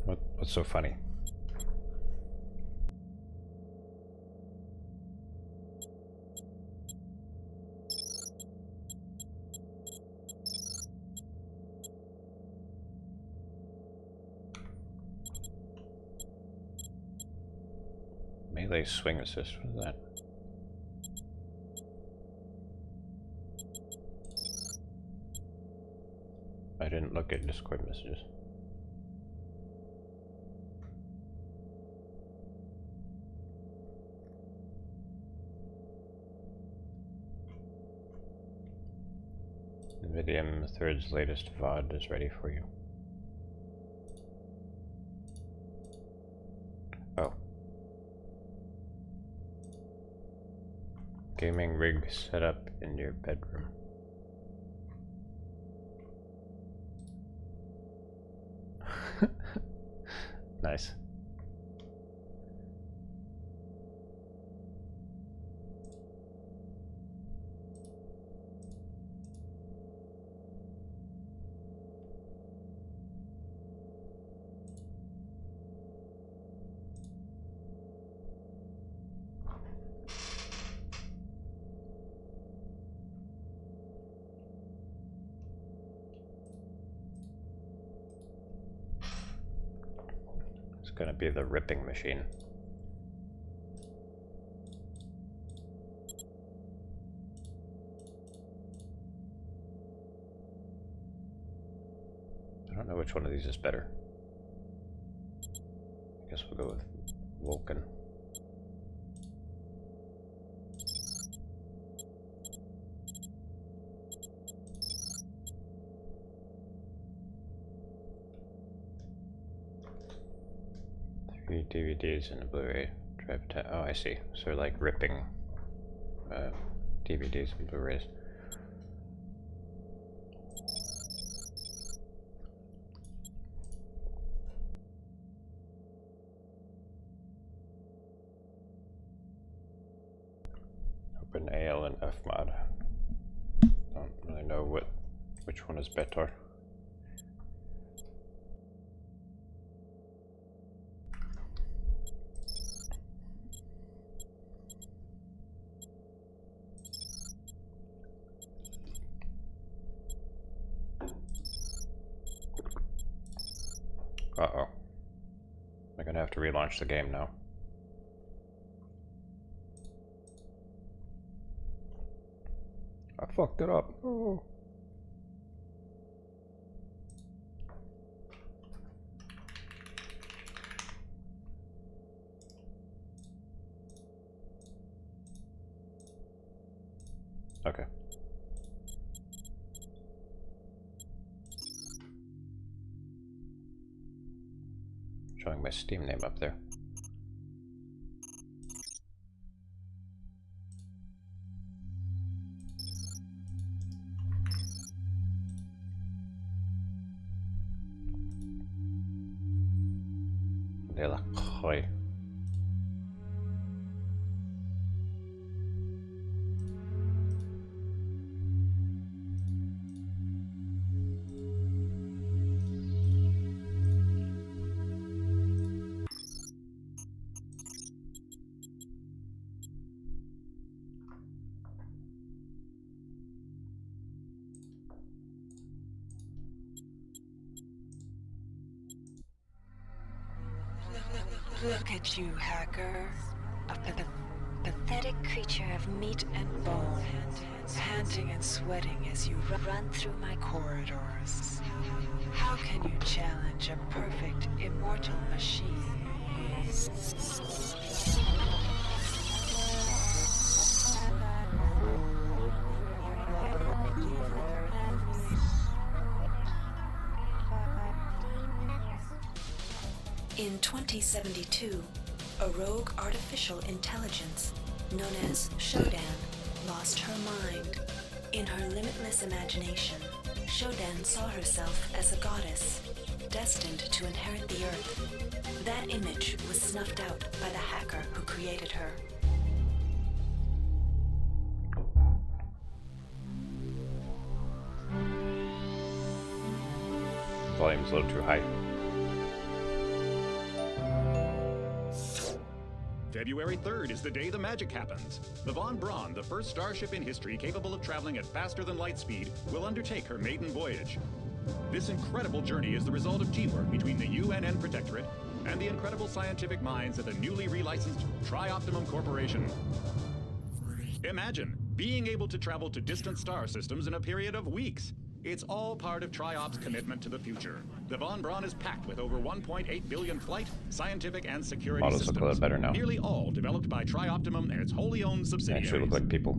What's so funny? Melee swing assist, what is that? I didn't look at Discord messages. NVIDIA M3's latest VOD is ready for you. Oh. Gaming rig set up in your bedroom. Nice. It's gonna be the ripping machine. I don't know which one of these is better. I guess we'll go with Vulcan. Three DVDs and a Blu-ray drive. Oh, I see. So like ripping DVDs and Blu-rays. Open AL and Fmod. Don't really know which one is better. Uh-oh. I'm gonna have to relaunch the game now. I fucked it up. Oh. Okay. Showing my Steam name up there. Delacroix. Look at you, hacker. A pathetic creature of meat and bone, panting and sweating as you run through my corridors. How can you challenge a perfect, immortal machine? In 2072, a rogue artificial intelligence known as Shodan lost her mind. In her limitless imagination, Shodan saw herself as a goddess, destined to inherit the earth. That image was snuffed out by the hacker who created her. Volume's a little too high. February 3rd is the day the magic happens. The Von Braun, the first starship in history capable of traveling at faster than light speed, will undertake her maiden voyage. This incredible journey is the result of teamwork between the UNN Protectorate and the incredible scientific minds at the newly relicensed Tri-Optimum Corporation. Imagine being able to travel to distant star systems in a period of weeks. It's all part of Tri-Op's commitment to the future. The Von Braun is packed with over 1.8 billion flight, scientific, and security Models systems. look a little better now. Nearly all developed by Tri-Optimum and its wholly owned They subsidiaries. actually look like people.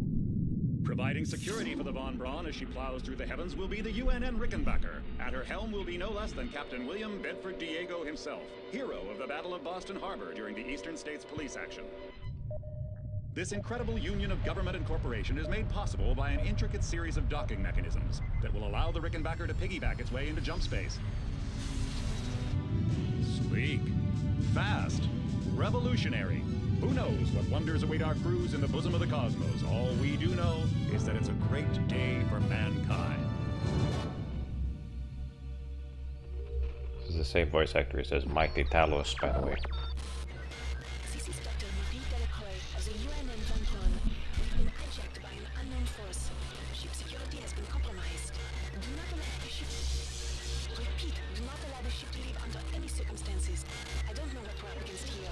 Providing security for the Von Braun as she plows through the heavens will be the UNN Rickenbacker. At her helm will be no less than Captain William Bedford Diego himself, hero of the Battle of Boston Harbor during the Eastern States Police action. This incredible union of government and corporation is made possible by an intricate series of docking mechanisms that will allow the Rickenbacker to piggyback its way into jump space. Sleek, fast, revolutionary. Who knows what wonders await our crews in the bosom of the cosmos? All we do know is that it's a great day for mankind. This is the same voice actor who says Mighty Talos, by the way. This is Dr. Marie Delacroix of the UNN Von Braun. We've been hijacked by an unknown force. Ship security has been compromised. Do not allow the ship... Repeat, do not allow the ship to leave under any circumstances. I don't know what we're up against here.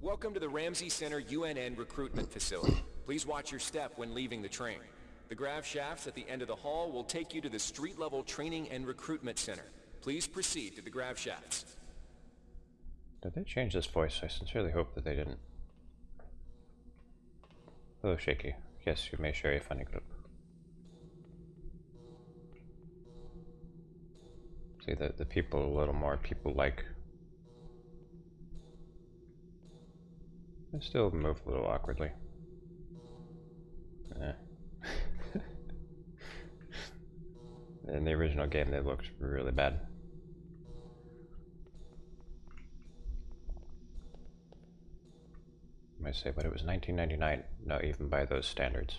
Welcome to the Ramsey Center UNN recruitment facility. Please watch your step when leaving the train. The grav shafts at the end of the hall will take you to the street-level training and recruitment center. Please proceed to the grav shafts. Did they change this voice? I sincerely hope that they didn't. Hello, Shaky. Yes, you may share a funny clip. See, the people a little more people-like. They still move a little awkwardly. In the original game, they looked really bad. I might say, but it was 1999, not even by those standards.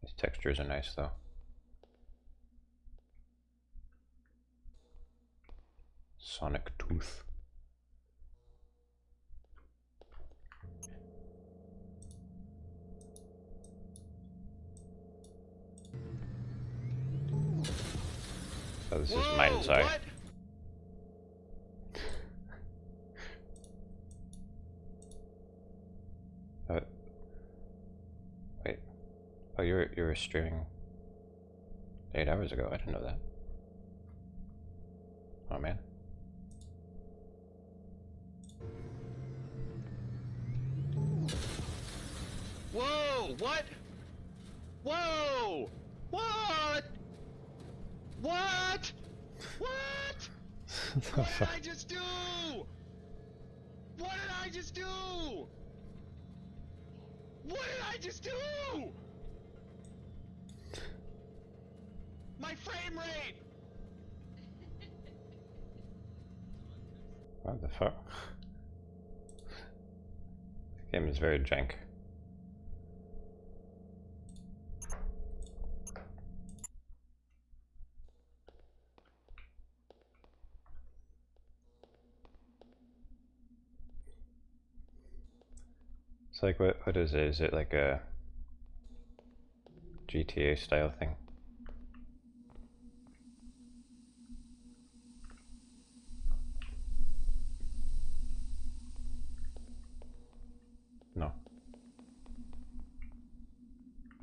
These textures are nice, though. Sonic Tooth. Oh, this is Mind's Eye. What? Wait. Oh, you were streaming 8 hours ago. I didn't know that. Oh man. Whoa! What? Whoa! What? What? What? What did I just do? What did I just do? What did I just do? My frame rate! What the fuck? This game is very jank. It's like, what is it? Is it like a GTA style thing? No.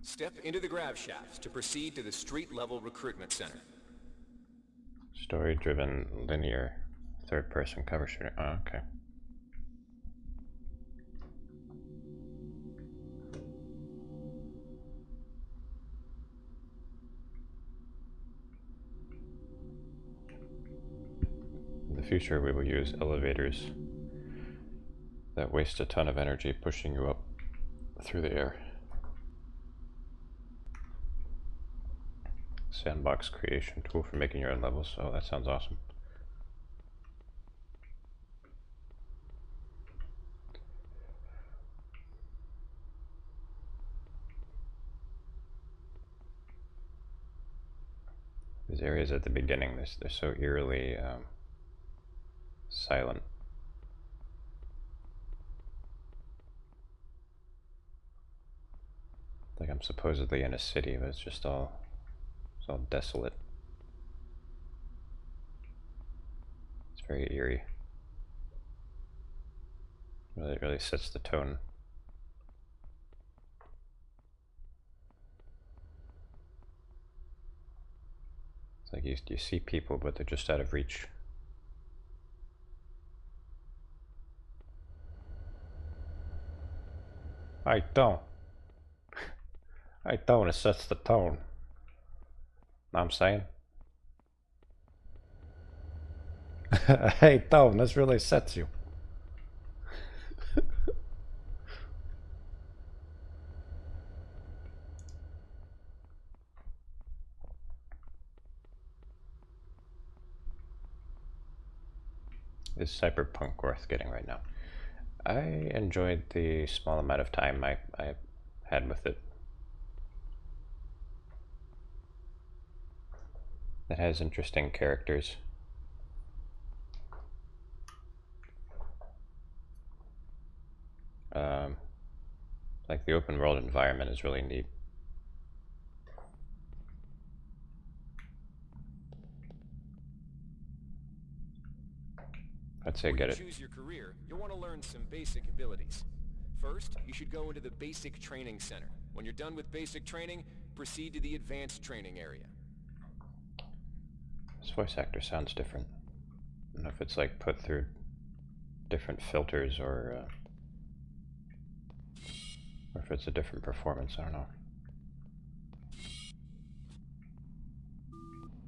Step into the grav shafts to proceed to the street-level recruitment center. Story-driven, linear, third-person cover shooter. Oh, okay. the future we will use elevators that waste a ton of energy pushing you up through the air. Sandbox creation tool for making your own levels. Oh, that sounds awesome. These areas at the beginning, they're so eerily silent. Like I'm supposedly in a city, but it's all desolate. It's very eerie. It really sets the tone. It's like you see people, but they're just out of reach. I don't. It sets the tone. Know what I'm saying? Hey, don't, this really sets you. Is Cyberpunk worth getting right now? I enjoyed the small amount of time I had with it. It has interesting characters. Like the open world environment is really neat. I'd say get it. Choose your career, you'll want to learn some basic abilities. First, you should go into the basic training center. When you're done with basic training, proceed to the advanced training area. This voice actor sounds different. I don't know if it's like put through different filters or if it's a different performance. I don't know.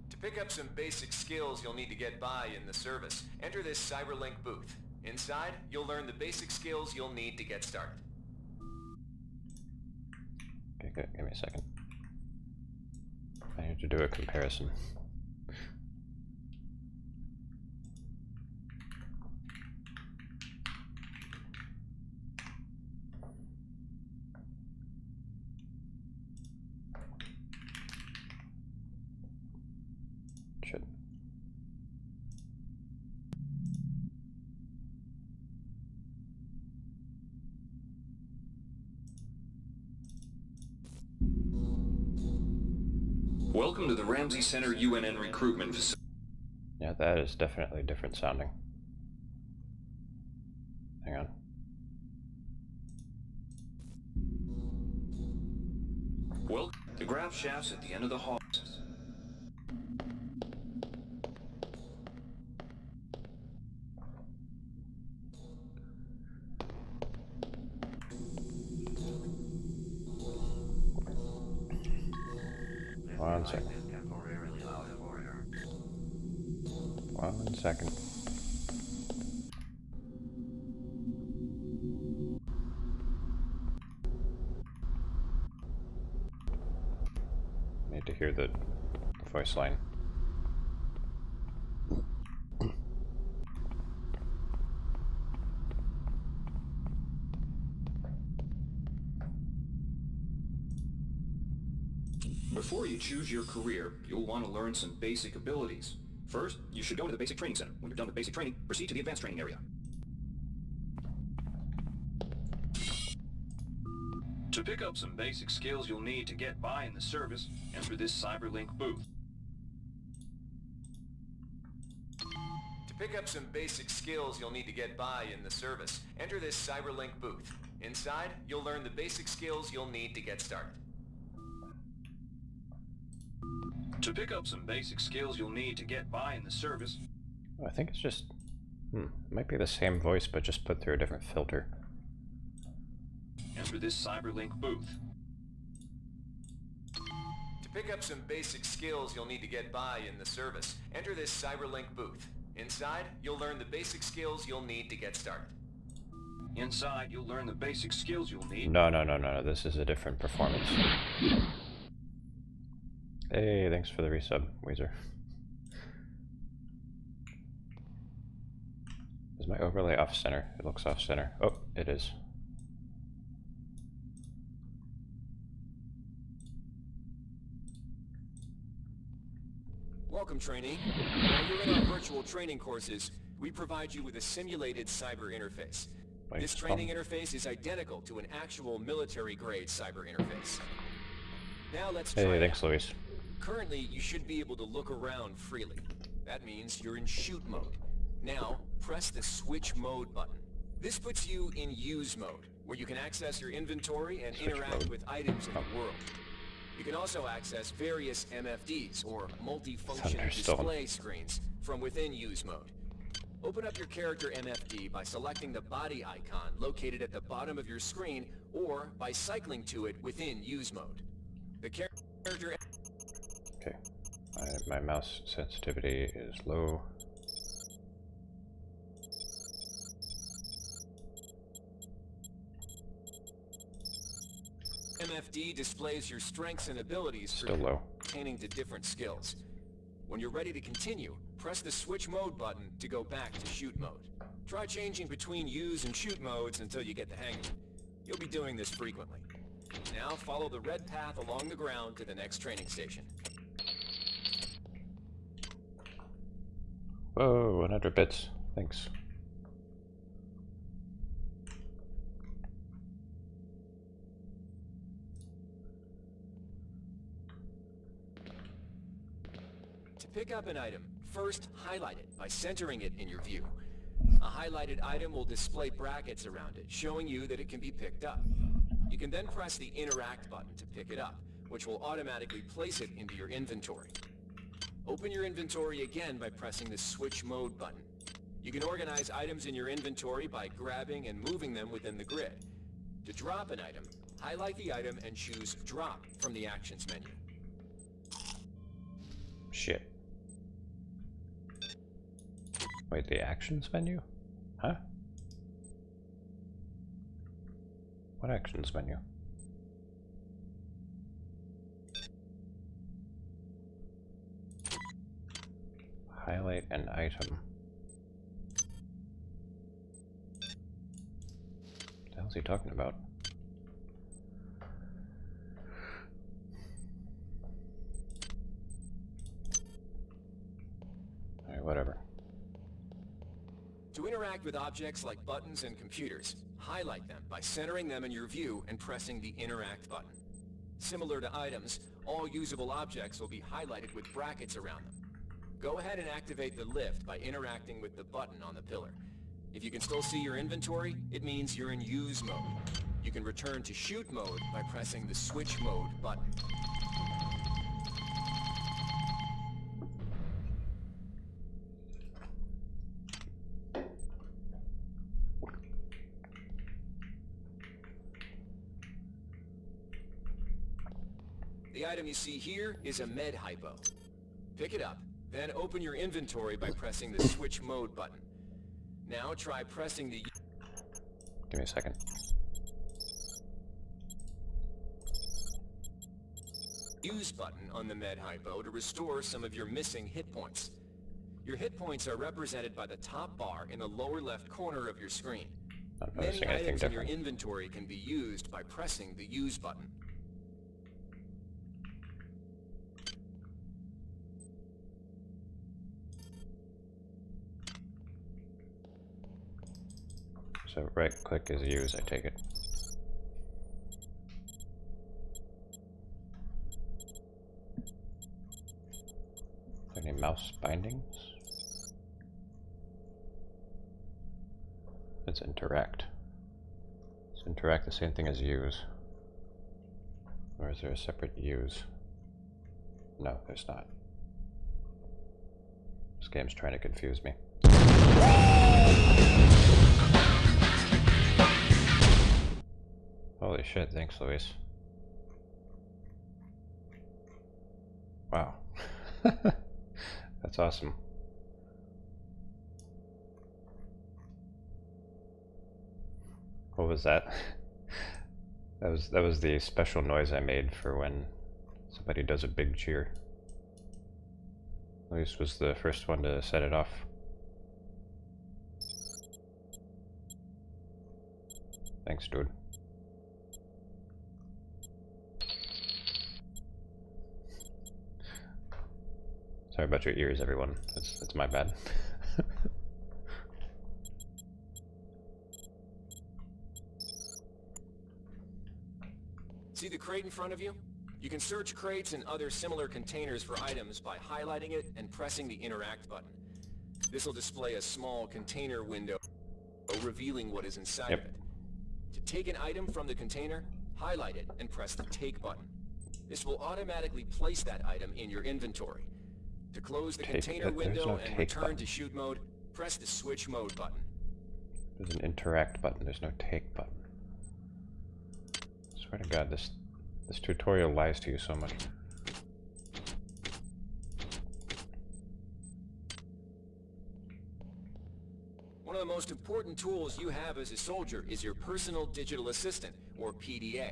To pick up some basic skills you'll need to get by in the service, enter this Cyberlink booth. Inside, you'll learn the basic skills you'll need to get started. Okay, good. Give me a second. I need to do a comparison. Shit. Welcome to the Ramsey Center UNN recruitment facility. Yeah, that is definitely different sounding. Hang on. Well, the grav shafts at the end of the hall. One second. 1 second. Need to hear the voice line. Before you choose your career, you'll want to learn some basic abilities. First, you should go to the basic training center. When you're done with basic training, proceed to the advanced training area. To pick up some basic skills you'll need to get by in the service, enter this Cyberlink booth. To pick up some basic skills you'll need to get by in the service, enter this Cyberlink booth. Inside, you'll learn the basic skills you'll need to get started. To pick up some basic skills you'll need to get by in the service. I think it's just, it might be the same voice, but just put through a different filter. Enter this Cyberlink booth. To pick up some basic skills you'll need to get by in the service, enter this Cyberlink booth. Inside, you'll learn the basic skills you'll need to get started. Inside, you'll learn the basic skills you'll need. No. This is a different performance. Hey, thanks for the resub, Weezer. Is my overlay off center? It looks off center. Oh, it is. Welcome, trainee. While you're in our virtual training courses, we provide you with a simulated cyber interface. This training interface is identical to an actual military-grade cyber interface. Now let's try Hey, thanks, Luis. Currently, you should be able to look around freely. That means you're in shoot mode. Now, press the switch mode button. This puts you in use mode, where you can access your inventory and interact with items in the world. You can also access various MFDs, or multi-function display screens, from within use mode. Open up your character MFD by selecting the body icon located at the bottom of your screen, or by cycling to it within use mode. The character... Okay, my mouse sensitivity is low. MFD displays your strengths and abilities Still low. pertaining to different skills. When you're ready to continue, press the switch mode button to go back to shoot mode. Try changing between use and shoot modes until you get the hang of it. You'll be doing this frequently. Now follow the red path along the ground to the next training station. Whoa, 100 bits. Thanks. To pick up an item, first highlight it by centering it in your view. A highlighted item will display brackets around it, showing you that it can be picked up. You can then press the Interact button to pick it up, which will automatically place it into your inventory. Open your inventory again by pressing the Switch Mode button. You can organize items in your inventory by grabbing and moving them within the grid. To drop an item, highlight the item and choose Drop from the Actions menu. Shit. Wait, the actions menu? Huh? What actions menu? Highlight an item. What the hell is he talking about? Alright, whatever. To interact with objects like buttons and computers, highlight them by centering them in your view and pressing the Interact button. Similar to items, all usable objects will be highlighted with brackets around them. Go ahead and activate the lift by interacting with the button on the pillar. If you can still see your inventory, it means you're in use mode. You can return to shoot mode by pressing the Switch Mode button. The item you see here is a med hypo. Pick it up, then open your inventory by pressing the Switch Mode button. Now try pressing the... Give me a second. Use button on the med hypo to restore some of your missing hit points. Your hit points are represented by the top bar in the lower left corner of your screen. Not Many noticing anything items in your different. inventory can be used by pressing the Use button. So right click is use, I take it. Are there any mouse bindings? Let's interact. Is interact the same thing as use? Or is there a separate use? No, there's not. This game's trying to confuse me. Holy shit, thanks Luis. Wow. That's awesome. was that? That was the special noise I made for when somebody does a big cheer. At least was the first one to set it off. Thanks, dude. Sorry about your ears, everyone. It's my bad. See the crate in front of you? You can search crates and other similar containers for items by highlighting it and pressing the Interact button. This will display a small container window revealing what is inside of it. To take an item from the container, highlight it and press the Take button. This will automatically place that item in your inventory. To close the container window and return to shoot mode, press the Switch Mode button. There's an Interact button, there's no Take button. I swear to God, this tutorial lies to you so much. One of the most important tools you have as a soldier is your Personal Digital Assistant, or PDA.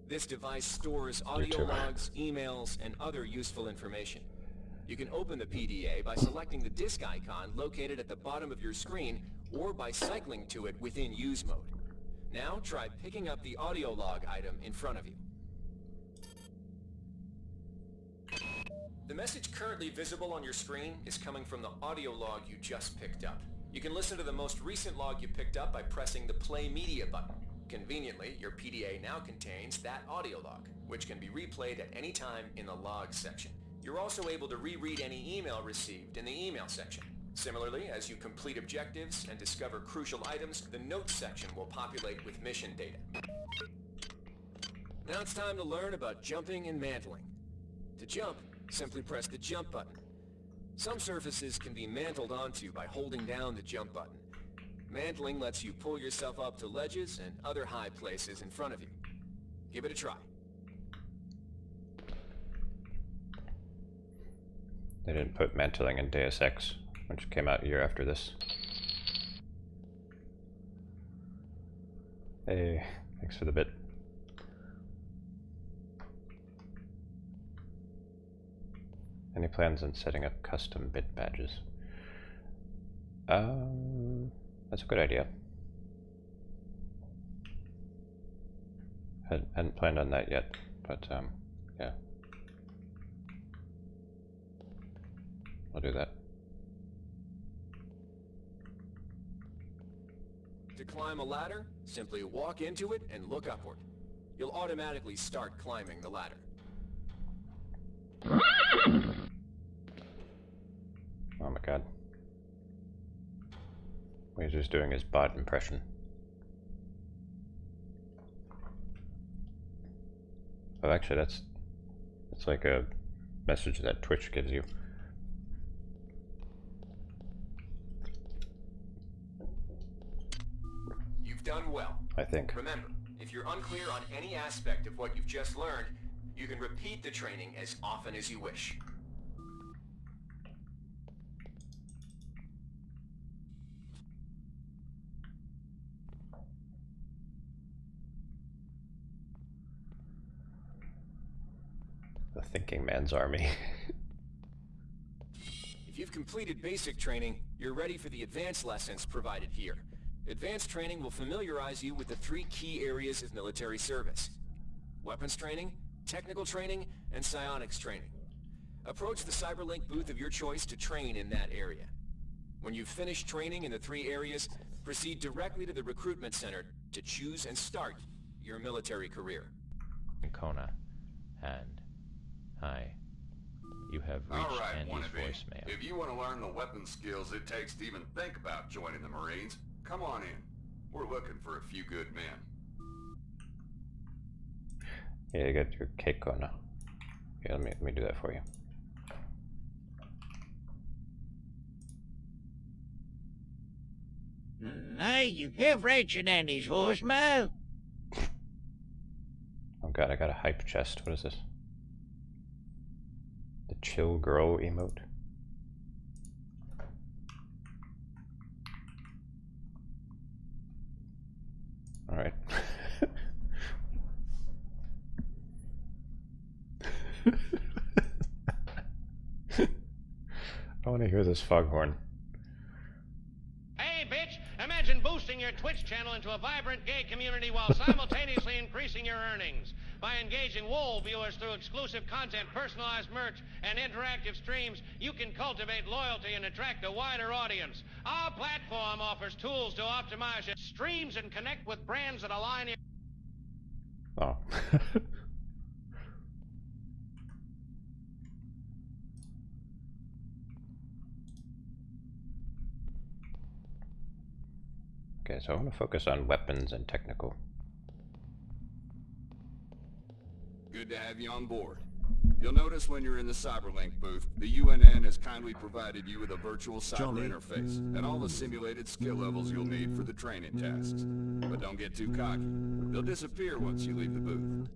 This device stores audio logs, emails, and other useful information. You can open the PDA by selecting the disk icon located at the bottom of your screen, or by cycling to it within Use Mode. Now try picking up the audio log item in front of you. The message currently visible on your screen is coming from the audio log you just picked up. You can listen to the most recent log you picked up by pressing the Play Media button. Conveniently, your PDA now contains that audio log, which can be replayed at any time in the Logs section. You're also able to reread any email received in the Email section. Similarly, as you complete objectives and discover crucial items, the Notes section will populate with mission data. Now it's time to learn about jumping and mantling. To jump, simply press the Jump button. Some surfaces can be mantled onto by holding down the Jump button. Mantling lets you pull yourself up to ledges and other high places in front of you. Give it a try. They didn't put mantling in Deus Ex, which came out a year after this. Hey, thanks for the bit. Any plans on setting up custom bit badges? That's a good idea. Hadn't planned on that yet, but yeah. I'll do that. To climb a ladder, simply walk into it and look upward. You'll automatically start climbing the ladder. Oh my God. He's just doing his bot impression. Oh, actually, that's like a message that Twitch gives you. You've done well. I think. Remember, if you're unclear on any aspect of what you've just learned, you can repeat the training as often as you wish. The thinking man's army. If you've completed basic training, you're ready for the advanced lessons provided here. Advanced training will familiarize you with the 3 key areas of military service: weapons training, technical training, and psionics training. Approach the Cyberlink booth of your choice to train in that area. When you've finished training in the 3 areas, proceed directly to the recruitment center to choose and start your military career. Kona, and hi. You have reached All right, Andy's wannabe. voicemail. If you want to learn the weapon skills it takes to even think about joining the Marines, come on in. We're looking for a few good men. Yeah, you got your Keiko now. Yeah, let me do that for you. Hey, you have reached Andy's voicemail. Oh God, I got a hype chest. What is this? The chill girl emote. Alright. I want to hear this foghorn. Hey, bitch! Imagine boosting your Twitch channel into a vibrant gay community while simultaneously increasing your earnings. By engaging Wool viewers through exclusive content, personalized merch, and interactive streams, you can cultivate loyalty and attract a wider audience. Our platform offers tools to optimize your streams and connect with brands that align your... Oh. Okay, so I want to focus on weapons and technical. Good to have you on board. You'll notice when you're in the Cyberlink booth, the UNN has kindly provided you with a virtual cyber interface and all the simulated skill levels you'll need for the training tasks. But don't get too cocky. They'll disappear once you leave the booth.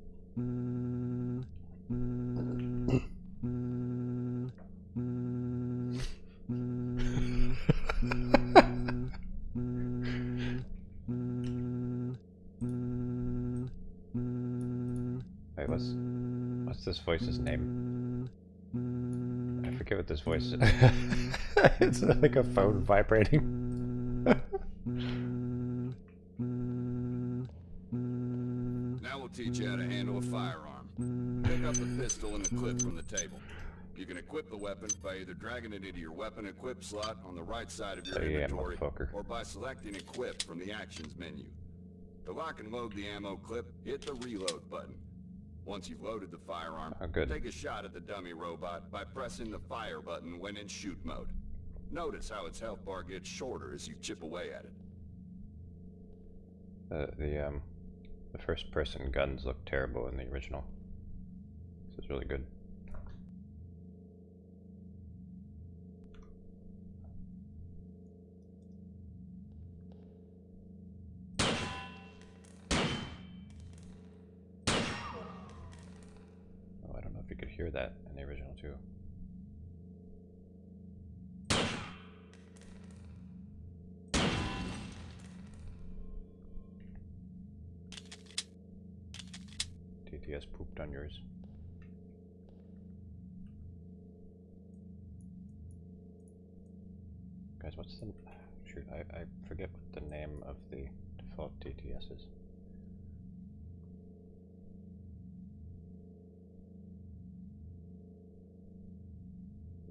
Wait, what's this voice's name? I forget what this voice is. It's like a phone vibrating. Now we'll teach you how to handle a firearm. Pick up the pistol and the clip from the table. You can equip the weapon by either dragging it into your weapon equip slot on the right side of your inventory, or by selecting equip from the actions menu. To lock and load the ammo clip, hit the reload button. Once you've loaded the firearm, take a shot at the dummy robot by pressing the fire button when in shoot mode. Notice how its health bar gets shorter as you chip away at it. The first person guns look terrible in the original. This is really good. You could hear that in the original too. TTS pooped on yours. Guys, what's the... Shoot, I forget what the name of the default TTS is.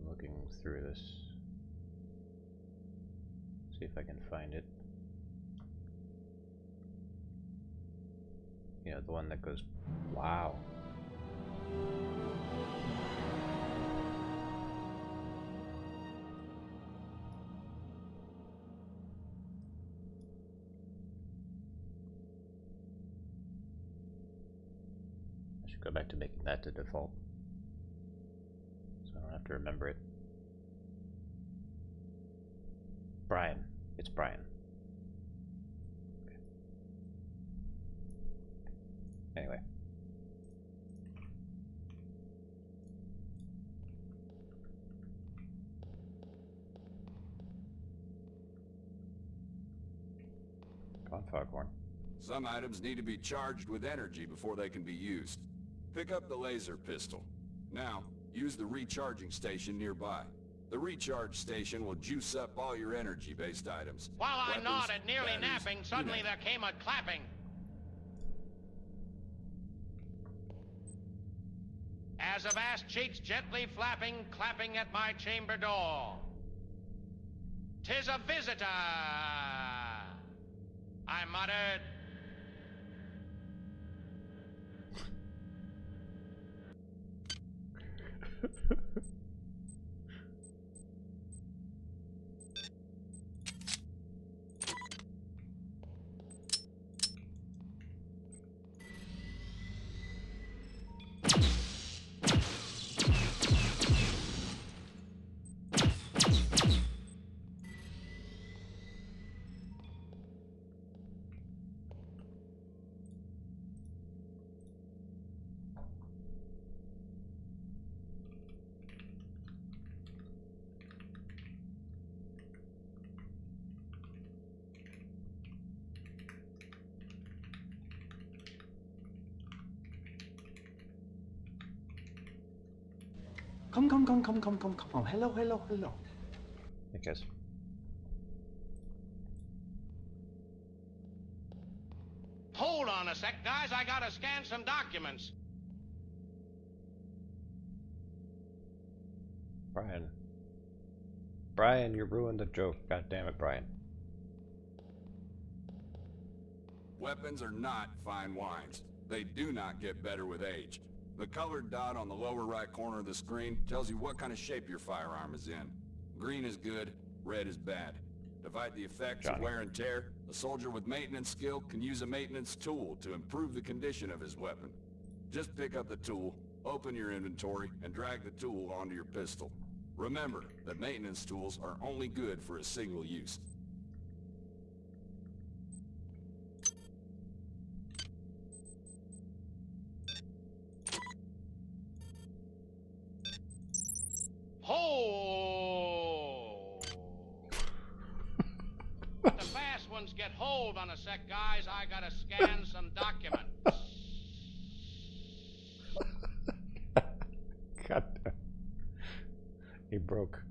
Looking through this, see if I can find it. Yeah, the one that goes, wow. I should go back to making that the default, so I don't have to remember it. Brian. It's Brian. Okay. Anyway. Come on, Foghorn. Some items need to be charged with energy before they can be used. Pick up the laser pistol. Now, use the recharging station nearby. The recharge station will juice up all your energy-based items. While I Weapons, nodded, nearly batteries, napping, suddenly there came a clapping. As of ass cheeks gently flapping, clapping at my chamber door. 'Tis a visitor, I muttered. Come. Hello. guess. Hold on a sec, guys. I gotta scan some documents. Brian. Brian, you ruined the joke. God damn it, Brian. Weapons are not fine wines. They do not get better with age. The colored dot on the lower right corner of the screen tells you what kind of shape your firearm is in. Green is good, red is bad. To fight the effects of wear and tear, a soldier with maintenance skill can use a maintenance tool to improve the condition of his weapon. Just pick up the tool, open your inventory, and drag the tool onto your pistol. Remember that maintenance tools are only good for a single use. Hold! The fast ones get hold on a sec, guys. I gotta scan some documents. God damn. He broke.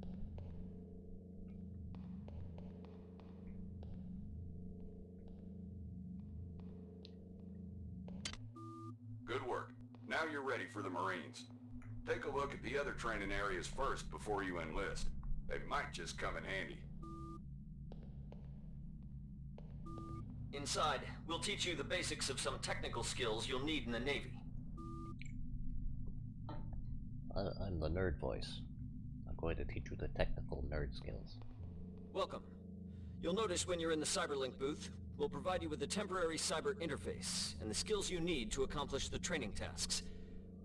Good work. Now you're ready for the Marines. Take a look at the other training areas first before you enlist. They might just come in handy. Inside, we'll teach you the basics of some technical skills you'll need in the Navy. I'm the nerd voice. I'm going to teach you the technical nerd skills. Welcome. You'll notice when you're in the Cyberlink booth, we'll provide you with a temporary cyber interface and the skills you need to accomplish the training tasks.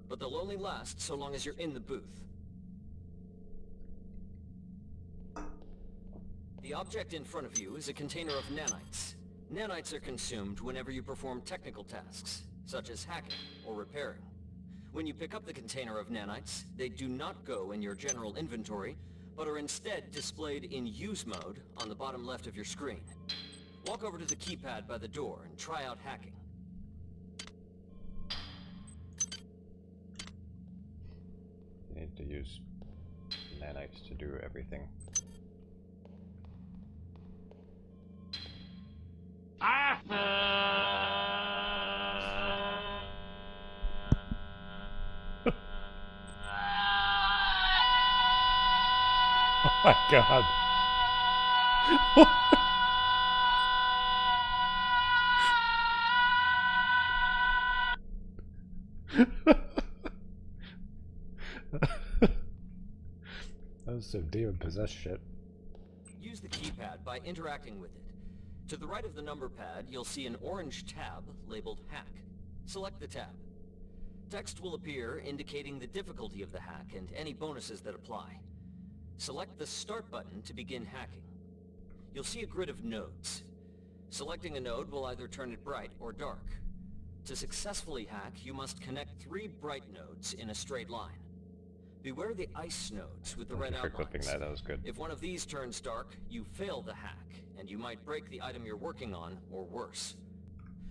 But they'll only last so long as you're in the booth. The object in front of you is a container of nanites. Nanites are consumed whenever you perform technical tasks, such as hacking or repairing. When you pick up the container of nanites, they do not go in your general inventory, but are instead displayed in use mode on the bottom left of your screen. Walk over to the keypad by the door and try out hacking. You need to use nanites to do everything. Oh my god. That was some demon-possessed shit. Use the keypad by interacting with it. To the right of the number pad, you'll see an orange tab labeled Hack. Select the tab. Text will appear indicating the difficulty of the hack and any bonuses that apply. Select the Start button to begin hacking. You'll see a grid of nodes. Selecting a node will either turn it bright or dark. To successfully hack, you must connect 3 bright nodes in a straight line. Beware the ice nodes with the red outlines. Clipping that was good. If one of these turns dark, you fail the hack, and you might break the item you're working on, or worse.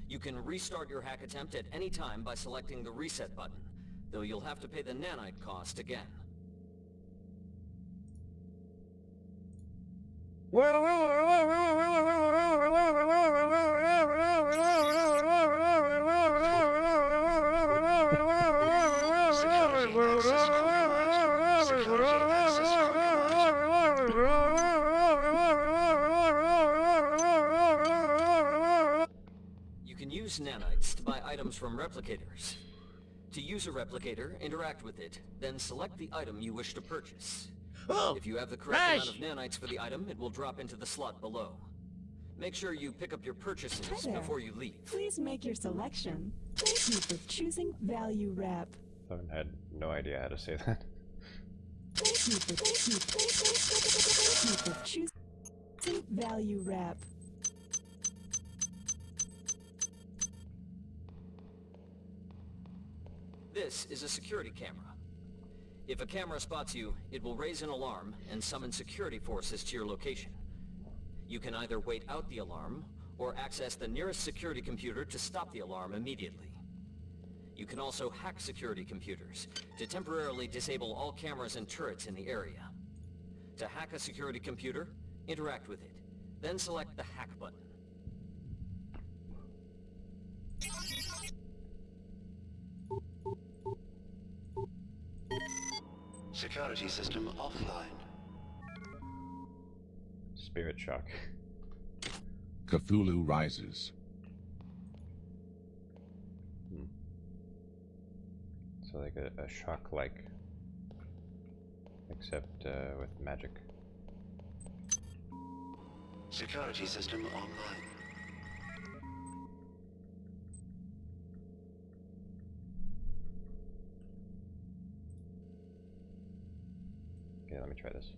You can restart your hack attempt at any time by selecting the Reset button, though you'll have to pay the nanite cost again. You can use nanites to buy items from replicators. To use a replicator, interact with it, then select the item you wish to purchase. If you have the correct amount of nanites for the item, it will drop into the slot below. Make sure you pick up your purchases before you leave. Please make your selection. Thank you for choosing Value Wrap. I had no idea how to say that. Thank you for choosing Value Wrap. This is a security camera. If a camera spots you, it will raise an alarm and summon security forces to your location. You can either wait out the alarm, or access the nearest security computer to stop the alarm immediately. You can also hack security computers to temporarily disable all cameras and turrets in the area. To hack a security computer, interact with it. Then select the hack button. Security system offline. Spirit shock. Cthulhu rises. So like a shock like, except with magic. Security system online. Okay, let me try this.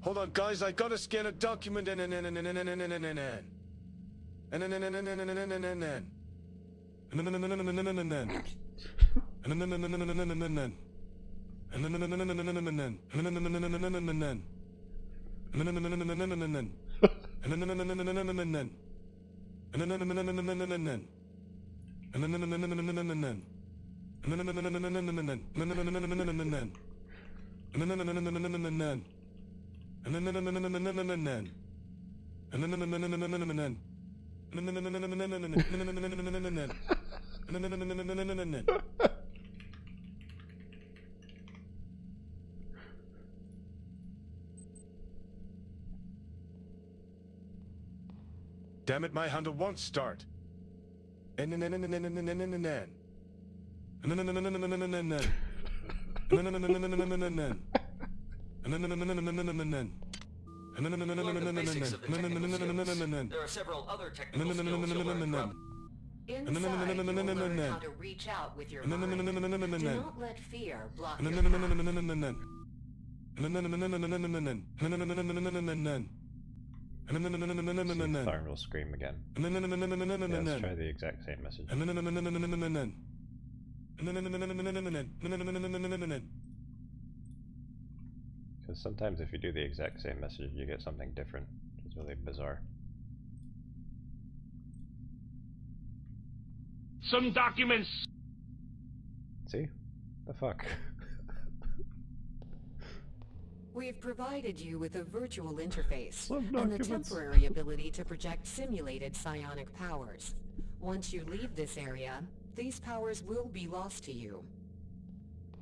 Hold on, guys, I gotta scan a document and damn it, my handle won't start. Learn the basics of the technical skills. There are several other technical skills you'll learn from. Inside, you'll learn how to reach out with your mind. Do not let fear block your path. Tharn will scream again. Yeah, let's try the exact same message. Because sometimes if you do the exact same message, you get something different. It's really bizarre. Some documents! See? The fuck? We've provided you with a virtual interface Some and the documents. temporary ability to project simulated psionic powers. Once you leave this area, these powers will be lost to you.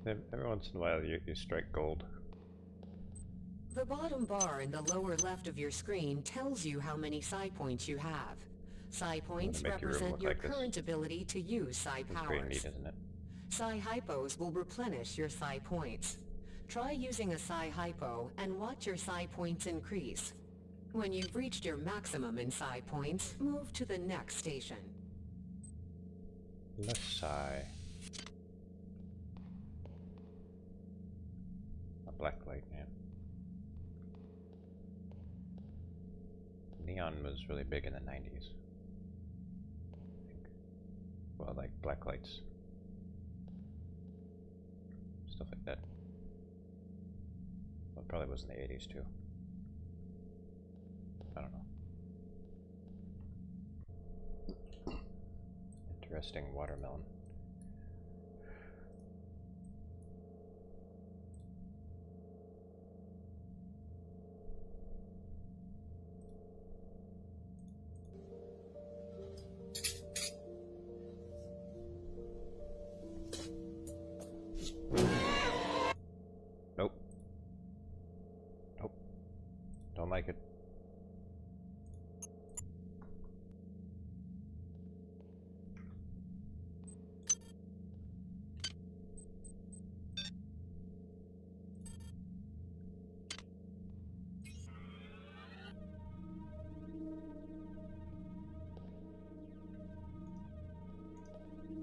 Every once in a while you strike gold. The bottom bar in the lower left of your screen tells you how many psi points you have. Psi points make your room represent look your like this. current ability to use psi It's pretty neat, powers. isn't it? Psi hypos will replenish your psi points. Try using a psi hypo and watch your psi points increase. When you've reached your maximum in psi points, move to the next station. Left psi. A black light, yeah. Neon was really big in the 90s. I think. Well, like black lights. Stuff like that. Well, it probably was in the 80s too. I don't know. Interesting watermelon. Nope. Nope. Don't like it.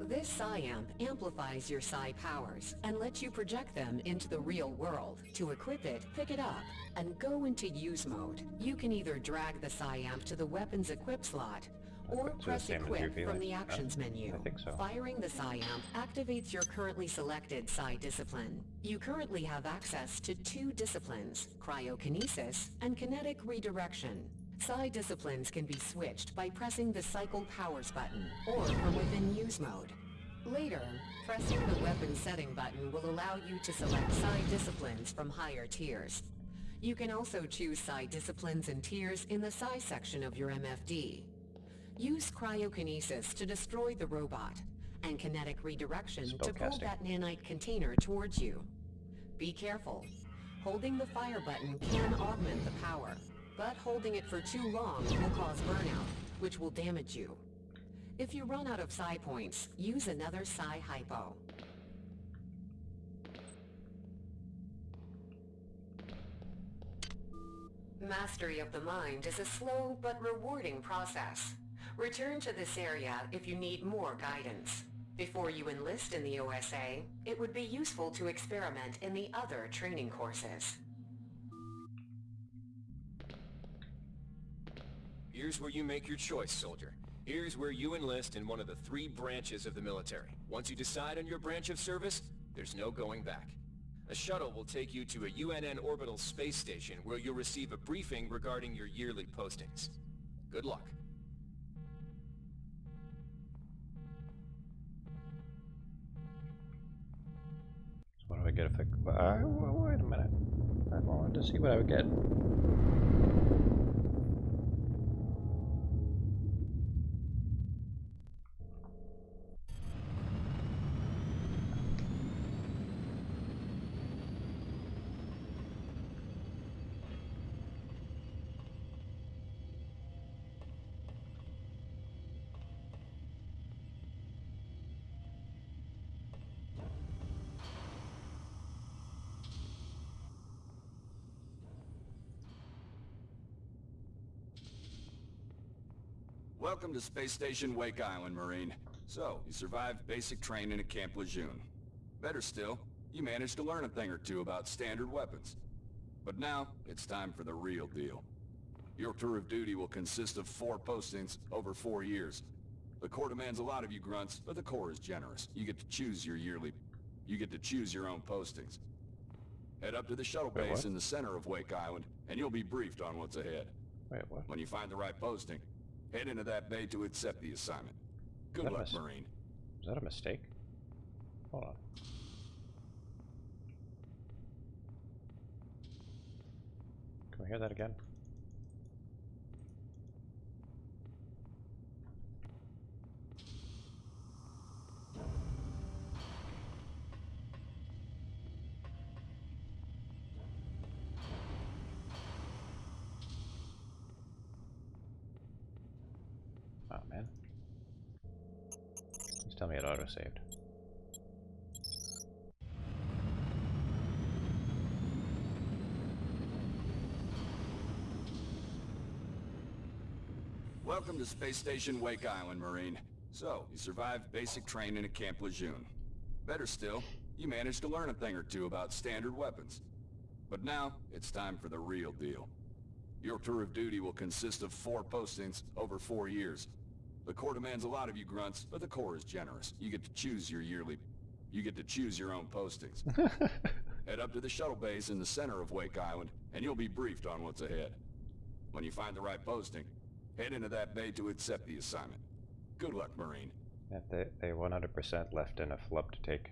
This psi-amp amplifies your psi powers and lets you project them into the real world. To equip it, pick it up, and go into use mode. You can either drag the psi-amp to the weapon's equip slot, Or press Equip from the Actions menu. I think so. Firing the Psi Amp activates your currently selected Psi discipline. You currently have access to 2 disciplines, Cryokinesis and Kinetic Redirection. Psi disciplines can be switched by pressing the Cycle Powers button, or from within Use Mode. Later, pressing the Weapon Setting button will allow you to select Psi disciplines from higher tiers. You can also choose Psi disciplines and tiers in the Psi section of your MFD. Use Cryokinesis to destroy the robot, and Kinetic Redirection to pull that nanite container towards you. Be careful. Holding the fire button can augment the power, but holding it for too long will cause burnout, which will damage you. If you run out of Psi points, use another Psi Hypo. Mastery of the mind is a slow but rewarding process. Return to this area if you need more guidance. Before you enlist in the OSA, it would be useful to experiment in the other training courses. Here's where you make your choice, soldier. Here's where you enlist in one of the 3 branches of the military. Once you decide on your branch of service, there's no going back. A shuttle will take you to a UNN orbital space station where you'll receive a briefing regarding your yearly postings. Good luck. So what do I get if I... wait a minute. I wanted to see what I would get. Welcome to Space Station Wake Island, Marine. So, you survived basic training at Camp Lejeune. Better still, you managed to learn a thing or two about standard weapons. But now, it's time for the real deal. Your tour of duty will consist of 4 postings over 4 years. The Corps demands a lot of you grunts, but the Corps is generous. You get to choose your own postings. Head up to the shuttle base in the center of Wake Island, and you'll be briefed on what's ahead. Wait, what? When you find the right posting, head into that bay to accept the assignment. Good luck, Marine. Is that a mistake? Hold on. Can we hear that again? Oh man. Please tell me it auto-saved. Welcome to Space Station Wake Island, Marine. So, you survived basic training at Camp Lejeune. Better still, you managed to learn a thing or two about standard weapons. But now, it's time for the real deal. Your tour of duty will consist of 4 postings over 4 years. The Corps demands a lot of you grunts, but the Corps is generous. You get to choose your own postings. Head up to the shuttle base in the center of Wake Island, and you'll be briefed on what's ahead. When you find the right posting, head into that bay to accept the assignment. Good luck, Marine. Yeah, they 100% left in a flub to take.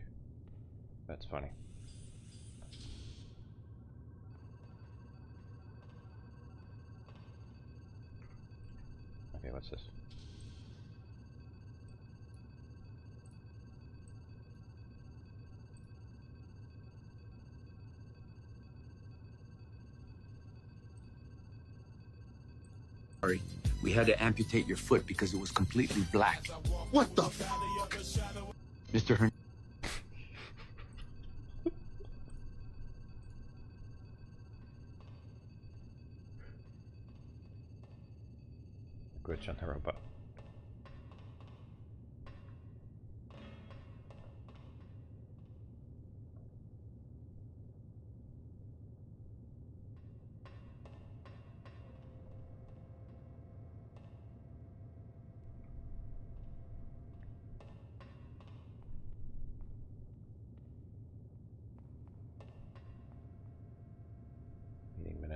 That's funny. Okay, what's this? Sorry, we had to amputate your foot because it was completely black. What the f? Mr. Hern. Glitch on the robot.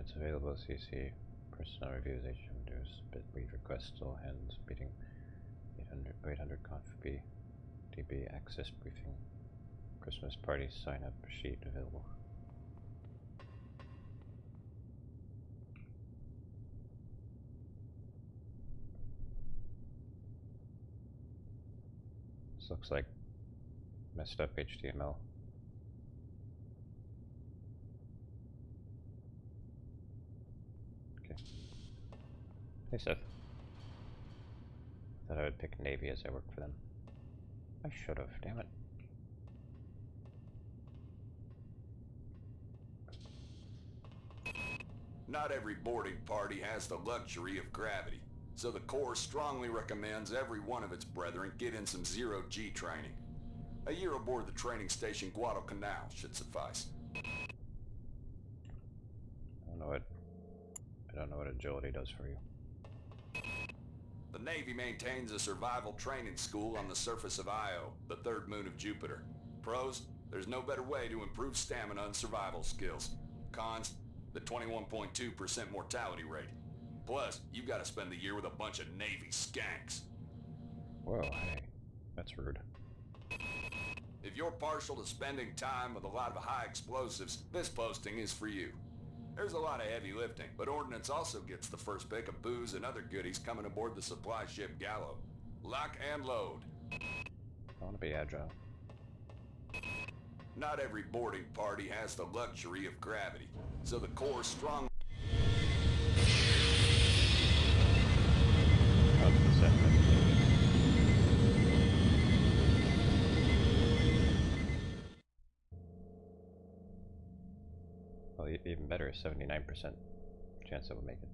it's available. CC personal reviews. HM dues. Bit read requests still hands beating 800 conf B. DB access briefing. Christmas party sign up sheet available. This looks like messed up HTML. Okay. Hey Seth. Thought I would pick Navy as I work for them. I should have, damn it. Not every boarding party has the luxury of gravity, so the Corps strongly recommends every one of its brethren get in some zero-G training. A year aboard the training station Guadalcanal should suffice. I don't know what agility does for you. The Navy maintains a survival training school on the surface of Io, the third moon of Jupiter. Pros, there's no better way to improve stamina and survival skills. Cons, the 21.2% mortality rate. Plus, you've got to spend the year with a bunch of Navy skanks. Whoa, hey, that's rude. If you're partial to spending time with a lot of high explosives, this posting is for you. There's a lot of heavy lifting, but Ordnance also gets the first pick of booze and other goodies coming aboard the supply ship Gallo. Lock and load. I want to be agile. Not every boarding party has the luxury of gravity, so the Corps strong. Well, even better, 79% chance it will make it.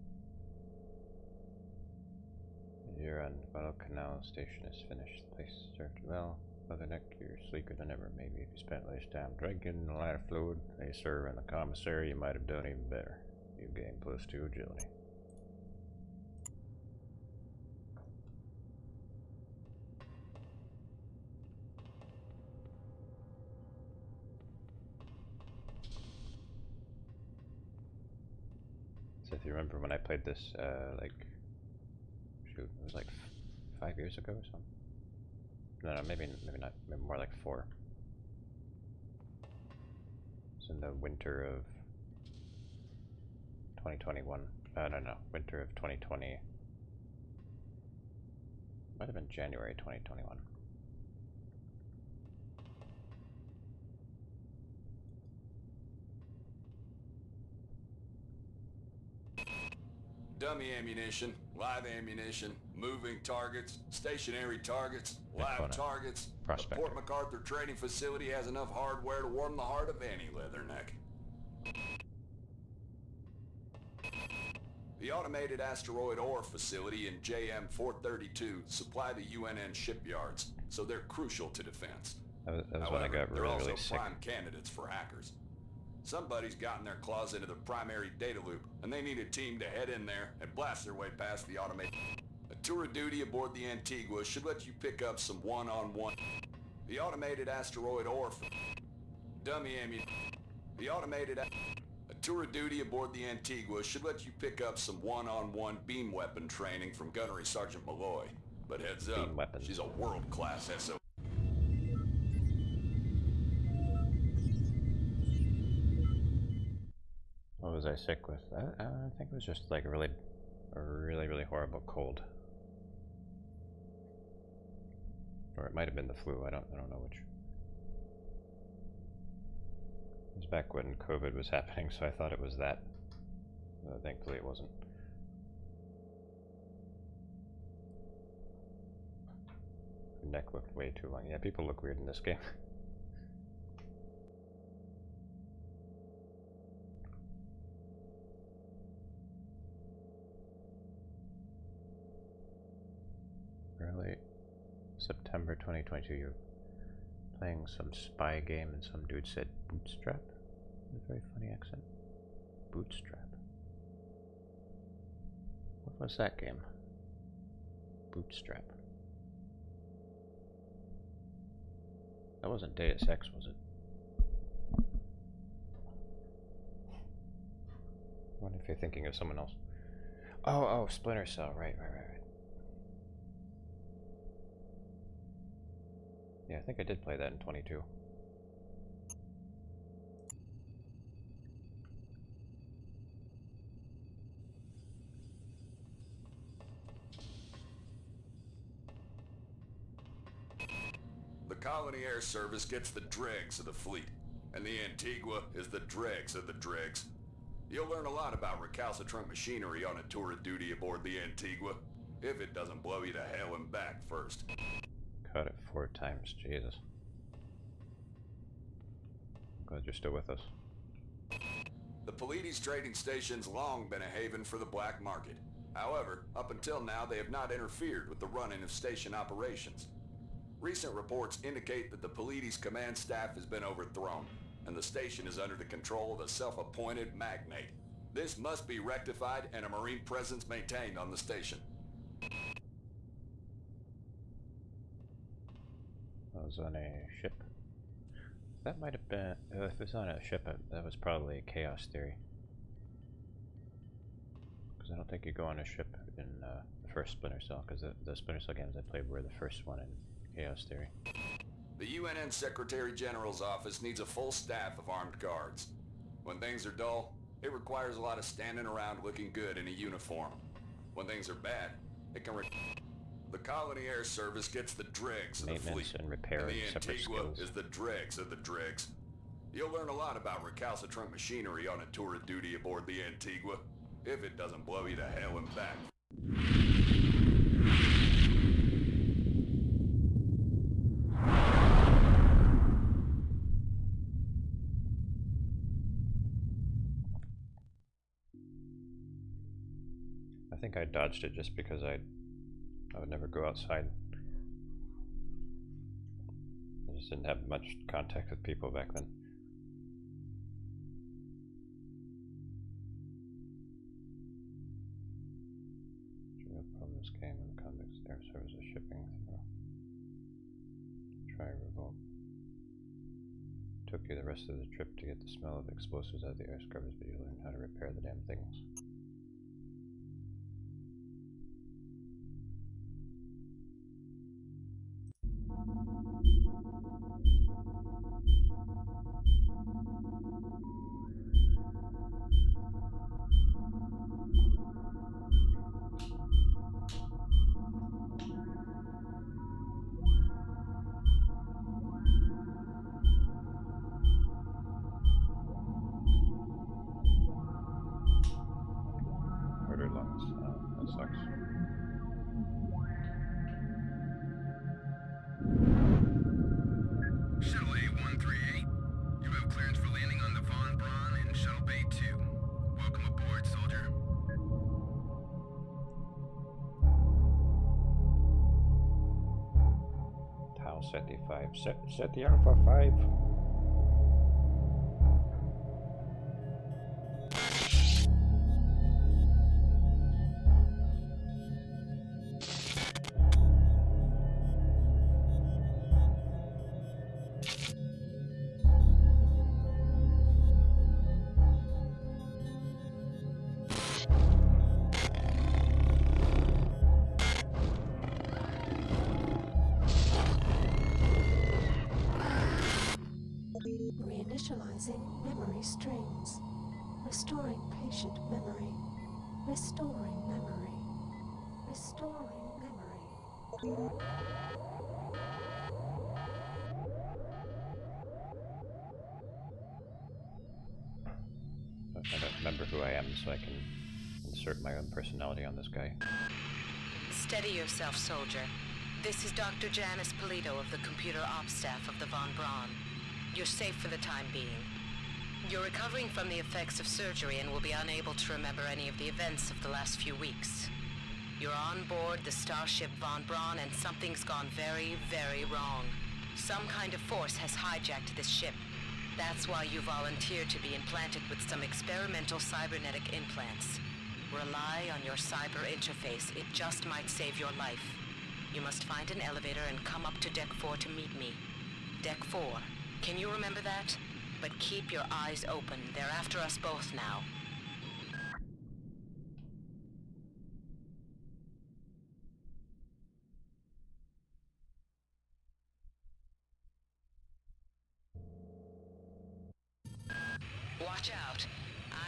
You're on Guadalcanal station is finished. The place served well. Leatherneck, you're sleeker than ever. Maybe if you spent less time drinking a lot of fluid they serve in the commissary, you might have done even better. You gain +2 agility. So if you remember when I played this, like, shoot, it was like 5 years ago or something. No, maybe not. Maybe more like 4. It's in the winter of 2021. No, winter of 2020. Might have been January 2021. Dummy ammunition, live ammunition, moving targets, stationary targets, live targets. The Port MacArthur training facility has enough hardware to warm the heart of any leatherneck. The automated asteroid ore facility in JM 432 supply the UNN shipyards, so they're crucial to defense. That was However, when I got they're also really sick. prime candidates for hackers. Somebody's gotten their claws into the primary data loop, and they need a team to head in there and blast their way past the automated. A tour of duty aboard the Antigua should let you pick up some one-on-one. The automated asteroid ore dummy ammunition. The automated. A tour of duty aboard the Antigua should let you pick up some one-on-one beam weapon training from Gunnery Sergeant Malloy. But heads up, she's a world-class SO. What was I sick with? I think it was just like a really horrible cold. Or it might have been the flu, I don't know which. It was back when COVID was happening, so I thought it was that. Thankfully it wasn't. Your neck looked way too long. Yeah, people look weird in this game. Early September 2022, you're playing some spy game and some dude said bootstrap. With a very funny accent. Bootstrap. What was that game? Bootstrap. That wasn't Deus Ex, was it? What if you're thinking of someone else? Oh, Splinter Cell, right. Yeah, I think I did play that in 22. The Colony Air Service gets the dregs of the fleet, and the Antigua is the dregs of the dregs. You'll learn a lot about recalcitrant machinery on a tour of duty aboard the Antigua, if it doesn't blow you to hell and back first. Caught it 4 times, Jesus. Glad you're still with us. The Pleiades trading station's long been a haven for the black market. However, up until now they have not interfered with the running of station operations. Recent reports indicate that the Pleiades command staff has been overthrown, and the station is under the control of a self-appointed magnate. This must be rectified and a Marine presence maintained on the station. I was on a ship. That might have been, if it was on a ship, that was probably Chaos Theory. Because I don't think you go on a ship in the first Splinter Cell, because the Splinter Cell games I played were the first one in Chaos Theory. The UNN Secretary General's office needs a full staff of armed guards. When things are dull, it requires a lot of standing around looking good in a uniform. When things are bad, it can The Colony Air Service gets the dregs of the fleet. Maintenance and repair And the separate Antigua skills. is the dregs of the dregs. You'll learn a lot about recalcitrant machinery on a tour of duty aboard the Antigua, if it doesn't blow you to hell and back. I think I dodged it just because I would never go outside. I just didn't have much contact with people back then. Real problems came when the convicts air service was shipping through. Try revolt. Took you the rest of the trip to get the smell of explosives out of the air scrubbers, but you learned how to repair the damn things. Harder lungs. Oh, that sucks. Shuttle A-138, you have clearance for landing on the Von Braun in Shuttle Bay 2. Welcome aboard, soldier. Tau 75. Set the Alpha 5. Reinitializing memory streams. Restoring patient memory. Restoring memory. Restoring memory. I don't remember who I am, so I can insert my own personality on this guy. Steady yourself, soldier. This is Dr. Janice Polito of the computer ops staff of the Von Braun. You're safe for the time being. You're recovering from the effects of surgery and will be unable to remember any of the events of the last few weeks. You're on board the starship Von Braun and something's gone very, very wrong. Some kind of force has hijacked this ship. That's why you volunteered to be implanted with some experimental cybernetic implants. Rely on your cyber interface. It just might save your life. You must find an elevator and come up to Deck 4 to meet me. Deck 4. Can you remember that? But keep your eyes open. They're after us both now.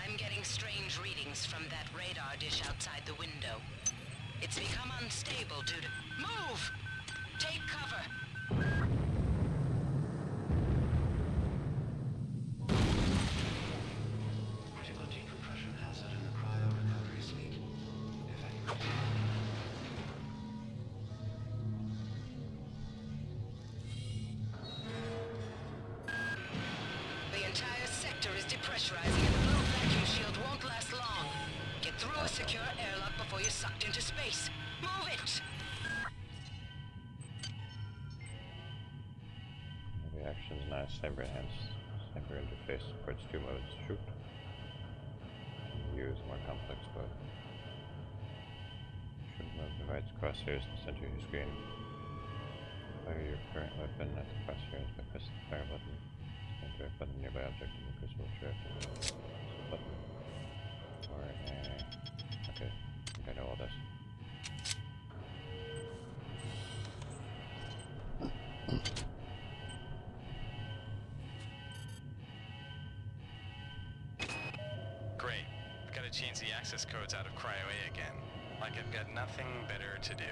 I'm getting strange readings from that radar dish outside the window. It's become unstable due to... Move! Take cover! Critical decompression hazard in the cryo recovery suite. Evacuate. The entire sector is depressurizing and the blue vacuum shield won't last long. Get through a secure airlock before you're sucked into space. Move it! Reactions now. Cyber enhanced. Cyber interface supports 2 modes. Shoot. Use more complex mode. Shoot mode divides crosshairs to center your screen. Fire your current weapon at the crosshairs by pressing the fire button. Enter a button nearby object in the crucible trajectory. Button. Or a... Okay, I think I know all this. Great. I've got to change the access codes out of Cryo A again. Like I've got nothing better to do.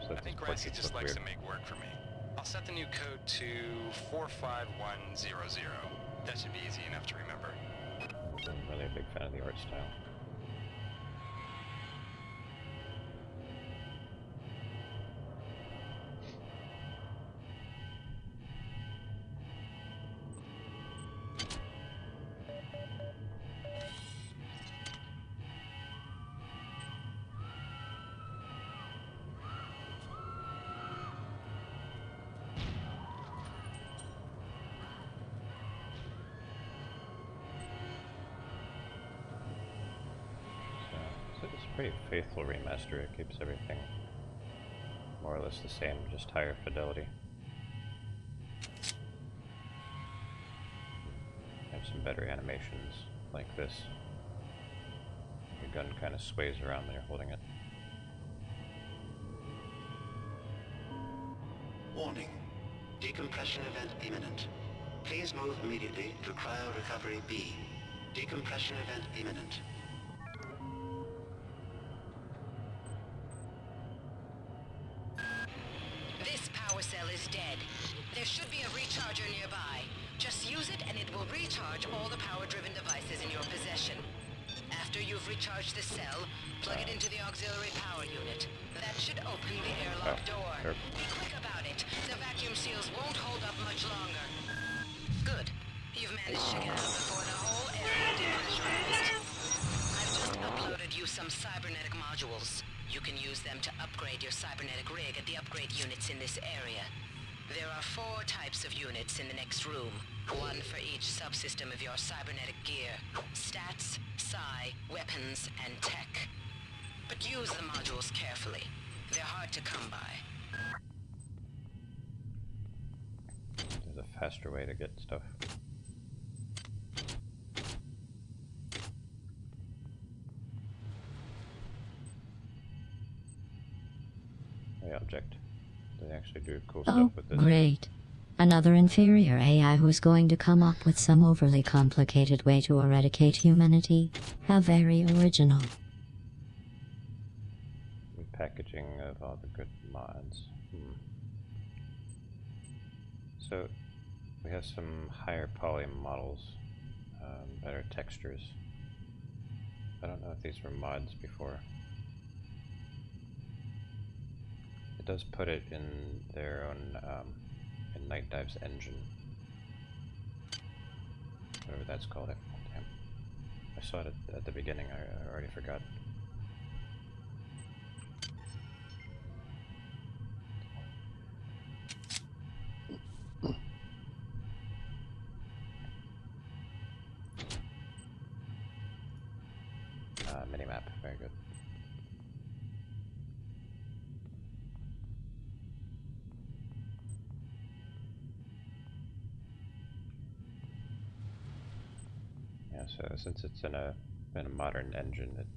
So I think Gracie just likes to make work for me. I'll set the new code to 45100. That should be easy enough to remember. I'm really a big fan of the art style. It's a pretty faithful remaster. It keeps everything more or less the same, just higher fidelity. Have some better animations like this. Your gun kind of sways around when you're holding it. Warning. Decompression event imminent. Please move immediately to cryo recovery B. Decompression event imminent. This power cell is dead. There should be a recharger nearby. Just use it and it will recharge all the power-driven devices in your possession. After you've recharged the cell, plug it into the auxiliary power unit. That should open the airlock door. Be quick about it. The vacuum seals won't hold up much longer. Good. You've managed to get out before the whole area depressurized. I've just uploaded you some cybernetic modules. You can use them to upgrade your cybernetic rig at the upgrade units in this area. There are 4 types of units in the next room. 1 for each subsystem of your cybernetic gear. Stats, psi, weapons, and tech. But use the modules carefully. They're hard to come by. There's a faster way to get stuff. The object. They actually do cool stuff with this. Great. Another inferior AI who's going to come up with some overly complicated way to eradicate humanity. How very original. Repackaging of all the good mods. So, we have some higher poly models, better textures. I don't know if these were mods before. It does put it in their own, in Night Dive's engine. Whatever that's called. Damn. I saw it at the beginning, I already forgot. Minimap, very good. Yeah, so since it's in a modern engine, it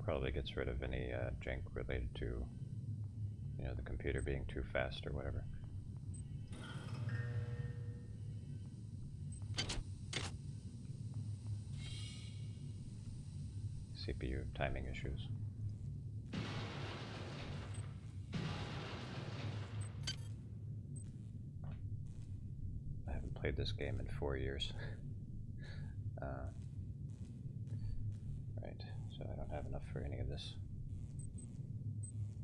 probably gets rid of any jank related to, you know, the computer being too fast or whatever. CPU timing issues. I haven't played this game in 4 years. Right, so I don't have enough for any of this.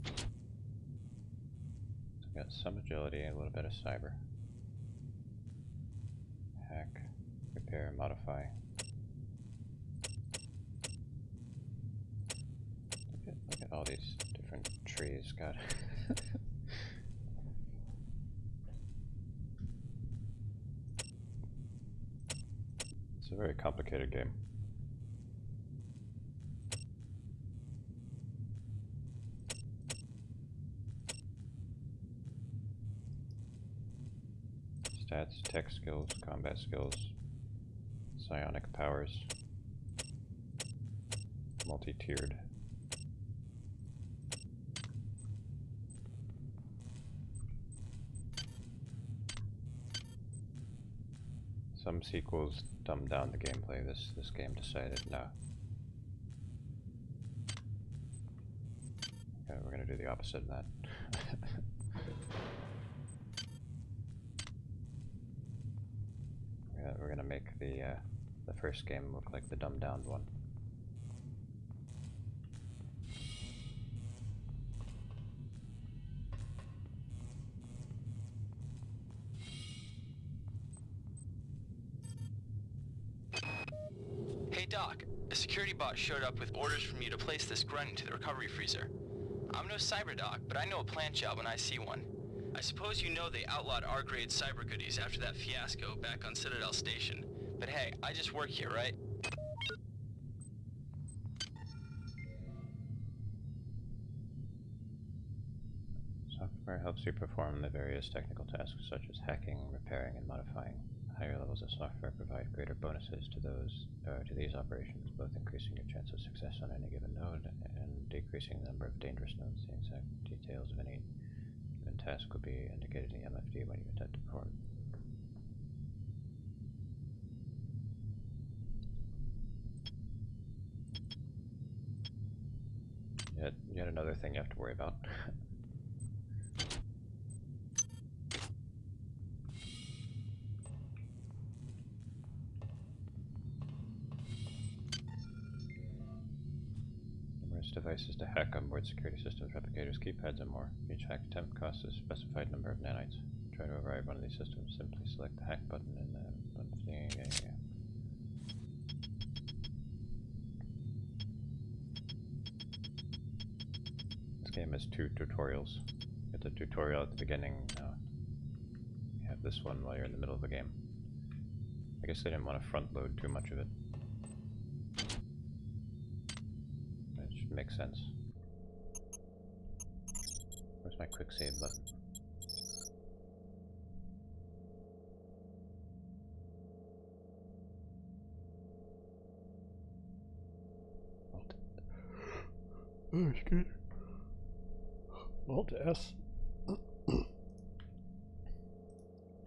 So I've got some agility and a little bit of cyber. Hack, repair, modify. Look at all these different trees, God. It's a very complicated game. Stats, tech skills, combat skills, psionic powers, multi-tiered. Some sequels dumb down the gameplay. This game decided, no. Okay, we're gonna do the opposite of that. We're gonna make the first game look like the dumbed down one. Hey Doc, a security bot showed up with orders from you to place this grunt into the recovery freezer. I'm no cyber doc, but I know a plant job when I see one. I suppose you know they outlawed R-grade cyber goodies after that fiasco back on Citadel Station. But hey, I just work here, right? Software helps you perform the various technical tasks such as hacking, repairing, and modifying. Higher levels of software provide greater bonuses to these operations, both increasing your chance of success on any given node and decreasing the number of dangerous nodes. The exact details of any given task will be indicated in the MFD when you attempt to perform. Yet another thing you have to worry about. Devices to hack onboard security systems, replicators, keypads, and more. Each hack attempt costs a specified number of nanites. To try to override one of these systems, simply select the hack button and the button thingy. This game has 2 tutorials. You get the tutorial at the beginning. You have this one while you're in the middle of the game. I guess they didn't want to front load too much of it. Makes sense. Where's my quick save button? Oh, excuse me. Alt S.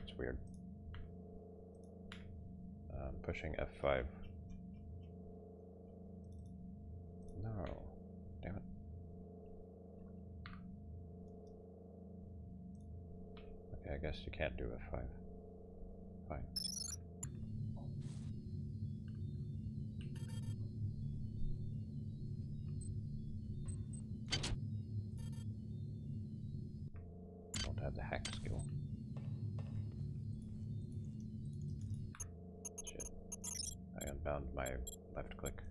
It's weird. Pushing F5. No. Damn it. Okay, I guess you can't do F5. Fine. Don't have the hack skill. Shit. I unbound my left click.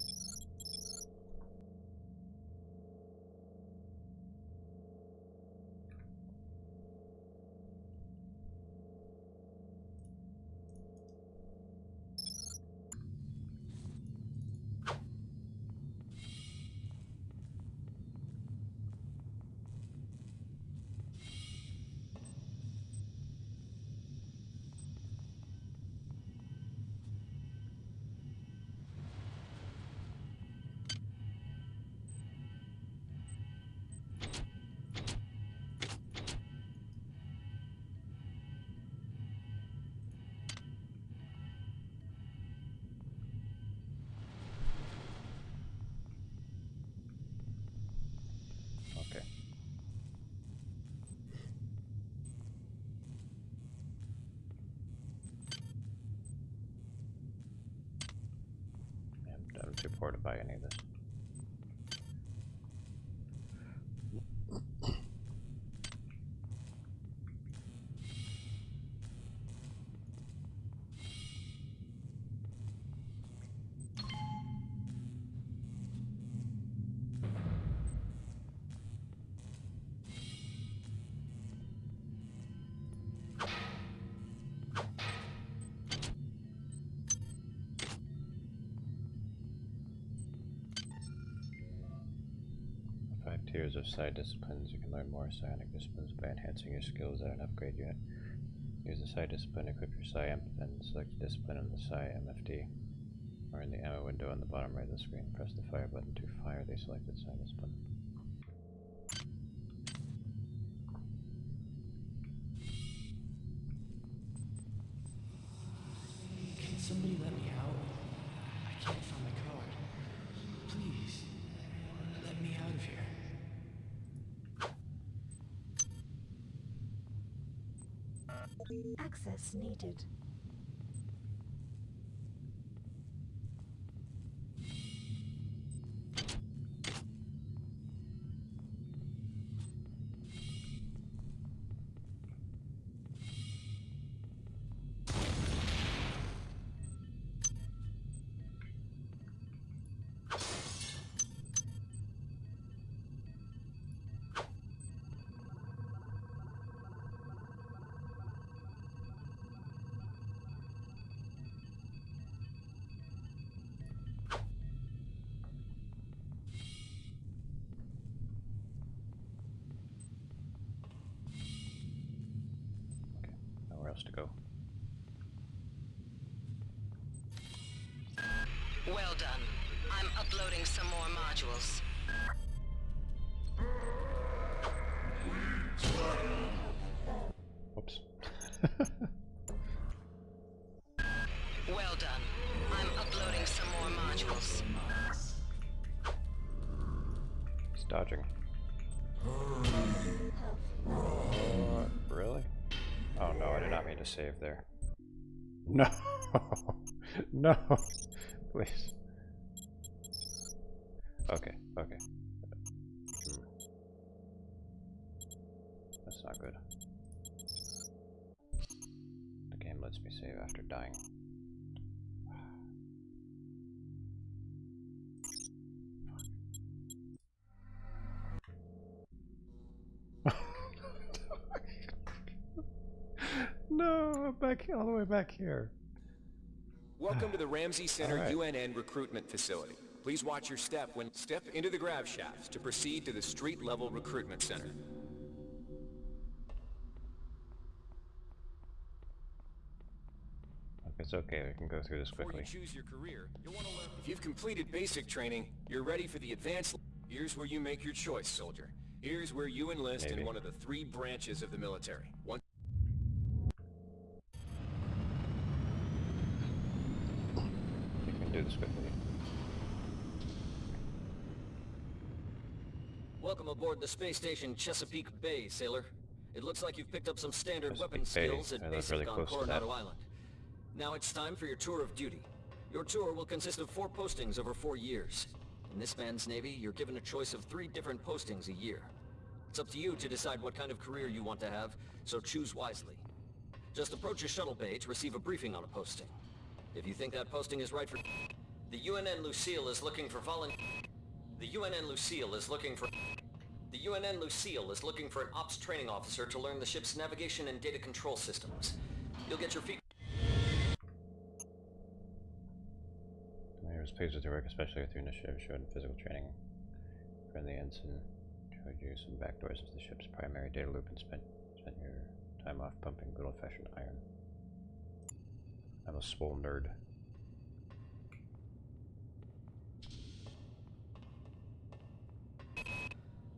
afford to buy any of this. Tiers of psi disciplines. You can learn more psionic disciplines by enhancing your skills at an upgrade unit. Use the psi discipline, equip your psi amp, then select the discipline in the psi MFD, or in the ammo window on the bottom right of the screen. Press the fire button to fire the selected psi discipline. Can somebody let me out? I can't find my card. Please, let me out of here. Access needed. Else to go. Well done. I'm uploading some more modules. Whoops. Well done. I'm uploading some more modules. It's dodging. Really? Oh no, I did not mean to save there. No! No! Please. Okay, okay. That's not good. The game lets me save after dying. No, I'm back all the way back here. Welcome to the Ramsey Center UNN recruitment facility. Please watch your step when step into the grav shafts to proceed to the street level recruitment center. It's okay, we can go through this quickly. Before you choose your career, you'll want to learn. If you've completed basic training, you're ready for the advanced. Here's where you make your choice, soldier. Here's where you enlist in one of the 3 branches of the military. One. You can do this quickly. Welcome aboard the space station Chesapeake Bay, sailor. It looks like you've picked up some standard weapon skills at basic on Coronado Island. Now it's time for your tour of duty. Your tour will consist of 4 postings over 4 years. In this man's Navy, you're given a choice of 3 different postings a year. It's up to you to decide what kind of career you want to have, so choose wisely. Just approach a shuttle bay to receive a briefing on a posting. If you think that posting is right for... The UNN Lucille is looking for The UNN Lucille is looking for... The UNN Lucille is looking for an ops training officer to learn the ship's navigation and data control systems. You'll get your feet... I was pleased with your work, especially with your initiative showed physical training. Friendly ensign showed you some backdoors into the ship's primary data loop and spent your time off pumping good old-fashioned iron. I'm a swole nerd.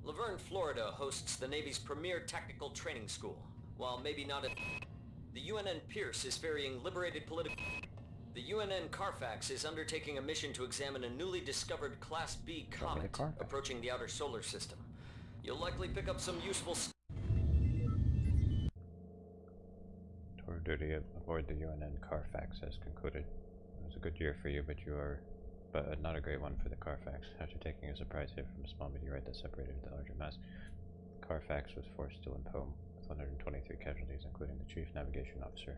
Laverne, Florida hosts the Navy's premier tactical training school. While maybe not at... The UNN Pierce is ferrying liberated political... The UNN Carfax is undertaking a mission to examine a newly discovered Class B comet approaching the outer solar system. You'll likely pick up some useful... Tour of duty aboard the UNN Carfax has concluded. It was a good year for you, but you are but not a great one for the Carfax. After taking a surprise hit from a small meteorite that separated the larger mass, Carfax was forced to limp home, with 123 casualties, including the chief navigation officer.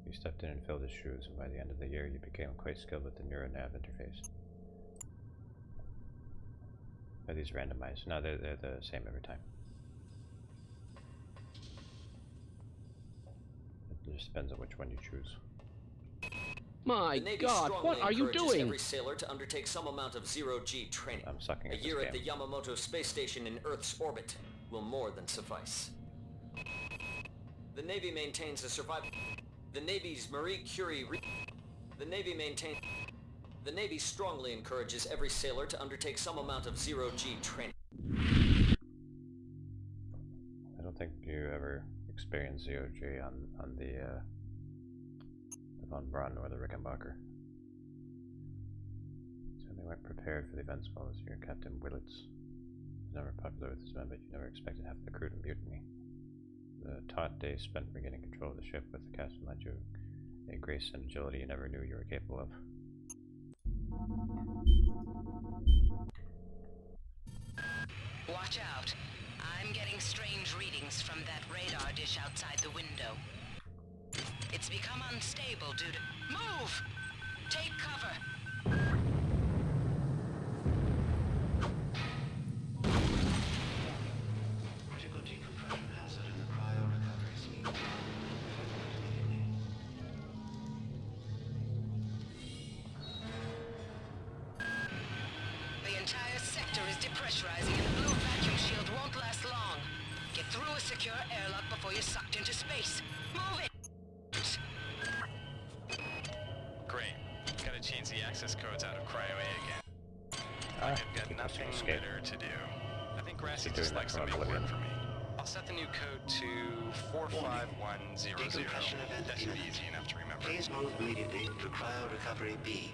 You stepped in and filled his shoes, and by the end of the year you became quite skilled with the NeuroNav interface. Are these randomized? No, they're the same every time. It just depends on which one you choose. My God, what are you doing? Every sailor to undertake some amount of zero-G training. I'm sucking at A year at the Yamamoto space station in Earth's orbit will more than suffice. The Navy maintains a survival. The Navy's Marie Curie. The Navy strongly encourages every sailor to undertake some amount of zero-G training. I don't think you ever experienced zero-G on the Von Braun or the Rickenbacker. So they weren't prepared for the events well this year. Captain Willits was never popular with his men, but you never expected half the crew to mutiny. The taut days spent regaining control of the ship with the captain led you a grace and agility you never knew you were capable of. Watch out. I'm getting strange readings from that radar dish outside the window. It's become unstable due to... Move! Take cover! Critical decompression hazard in the cryo recovery suite. The entire sector is depressurizing and the blue vacuum shield won't last long. Get through a secure airlock before you're sucked into space. Move it! Great. Gotta change the access codes out of Cryo A again. I've got nothing better to do. I think Grassy just likes to make work for me. I'll set the new code to 45100. Decompression event That should be easy enough to remember. Please move immediately to cryo recovery B.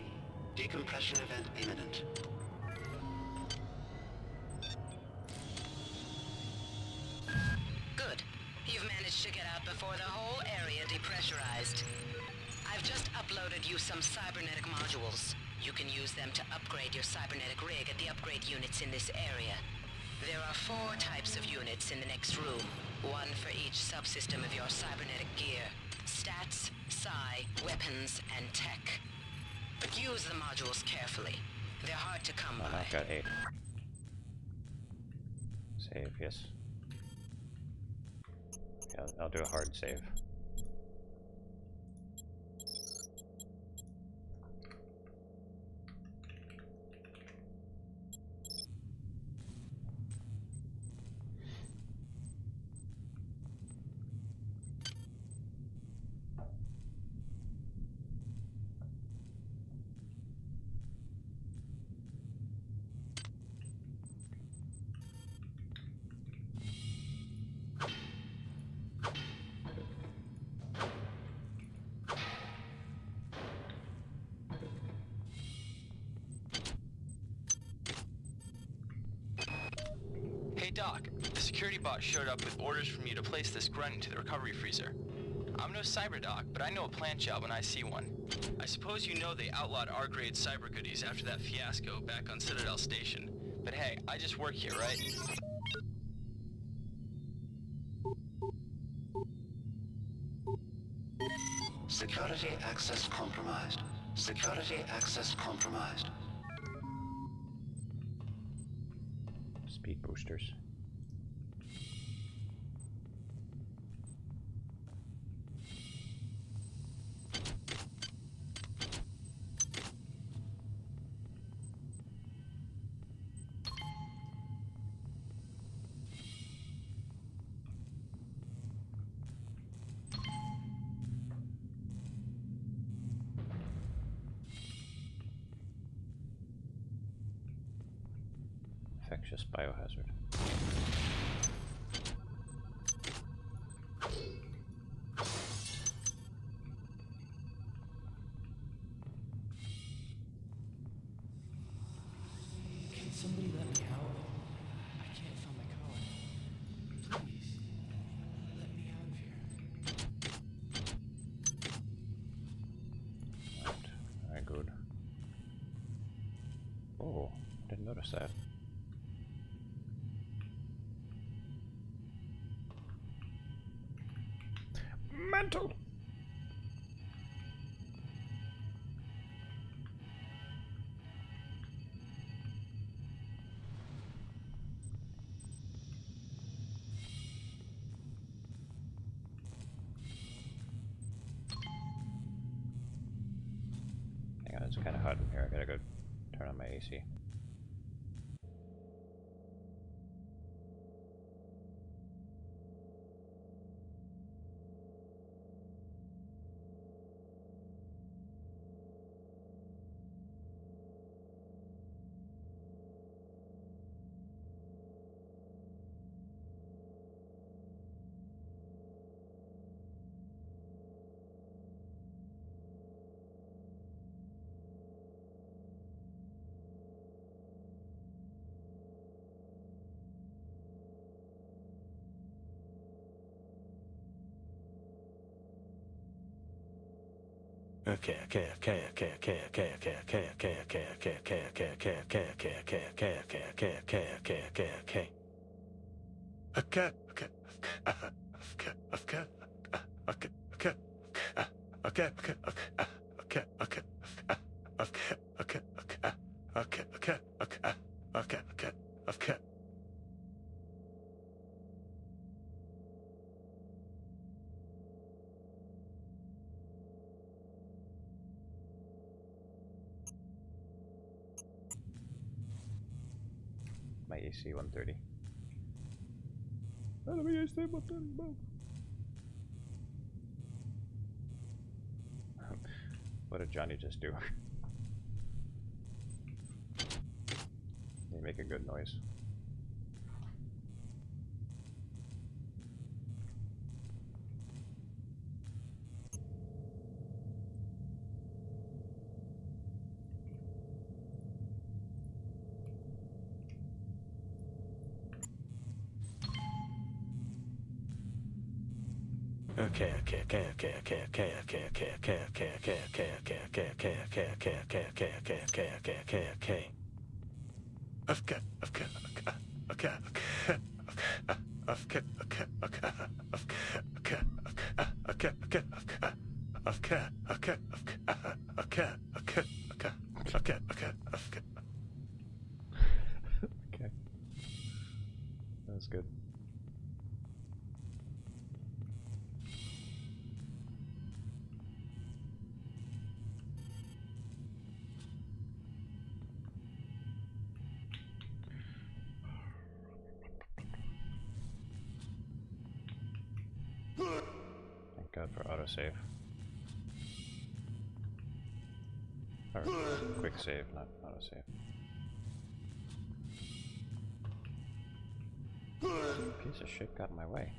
Decompression event imminent. Good. You've managed to get out before the whole area depressurized. I've just uploaded you some cybernetic modules. You can use them to upgrade your cybernetic rig at the upgrade units in this area. There are 4 types of units in the next room, one for each subsystem of your cybernetic gear. Stats, psi, weapons, and tech. But use the modules carefully. They're hard to come by. I've got 8. Save, yes. Yeah, I'll do a hard save. Hey Doc, the security bot showed up with orders from you to place this grunt into the recovery freezer. I'm no cyberdoc, but I know a plant job when I see one. I suppose you know they outlawed R-grade cyber goodies after that fiasco back on Citadel Station. But hey, I just work here, right? Security access compromised. Security access compromised. Speed boosters. Infectious biohazard. Can somebody let me out? I can't find my card. Please, let me out of here. Alright, good. Oh, didn't notice that. Mental! Hang on, it's kind of hot in here. I gotta go turn on my AC. My AC 130. What did Johnny just do? They make a good noise. Okay. That's good. Thank God for autosave. Or quick save, not autosave. Piece of shit got in my way.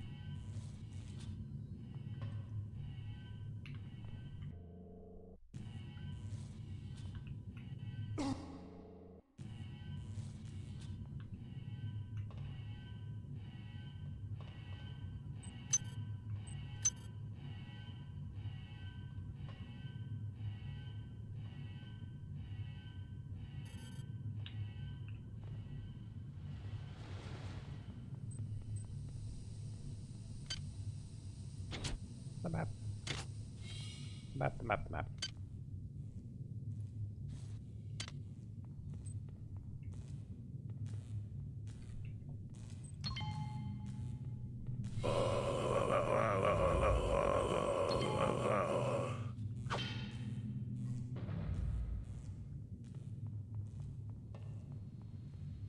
The map. The map.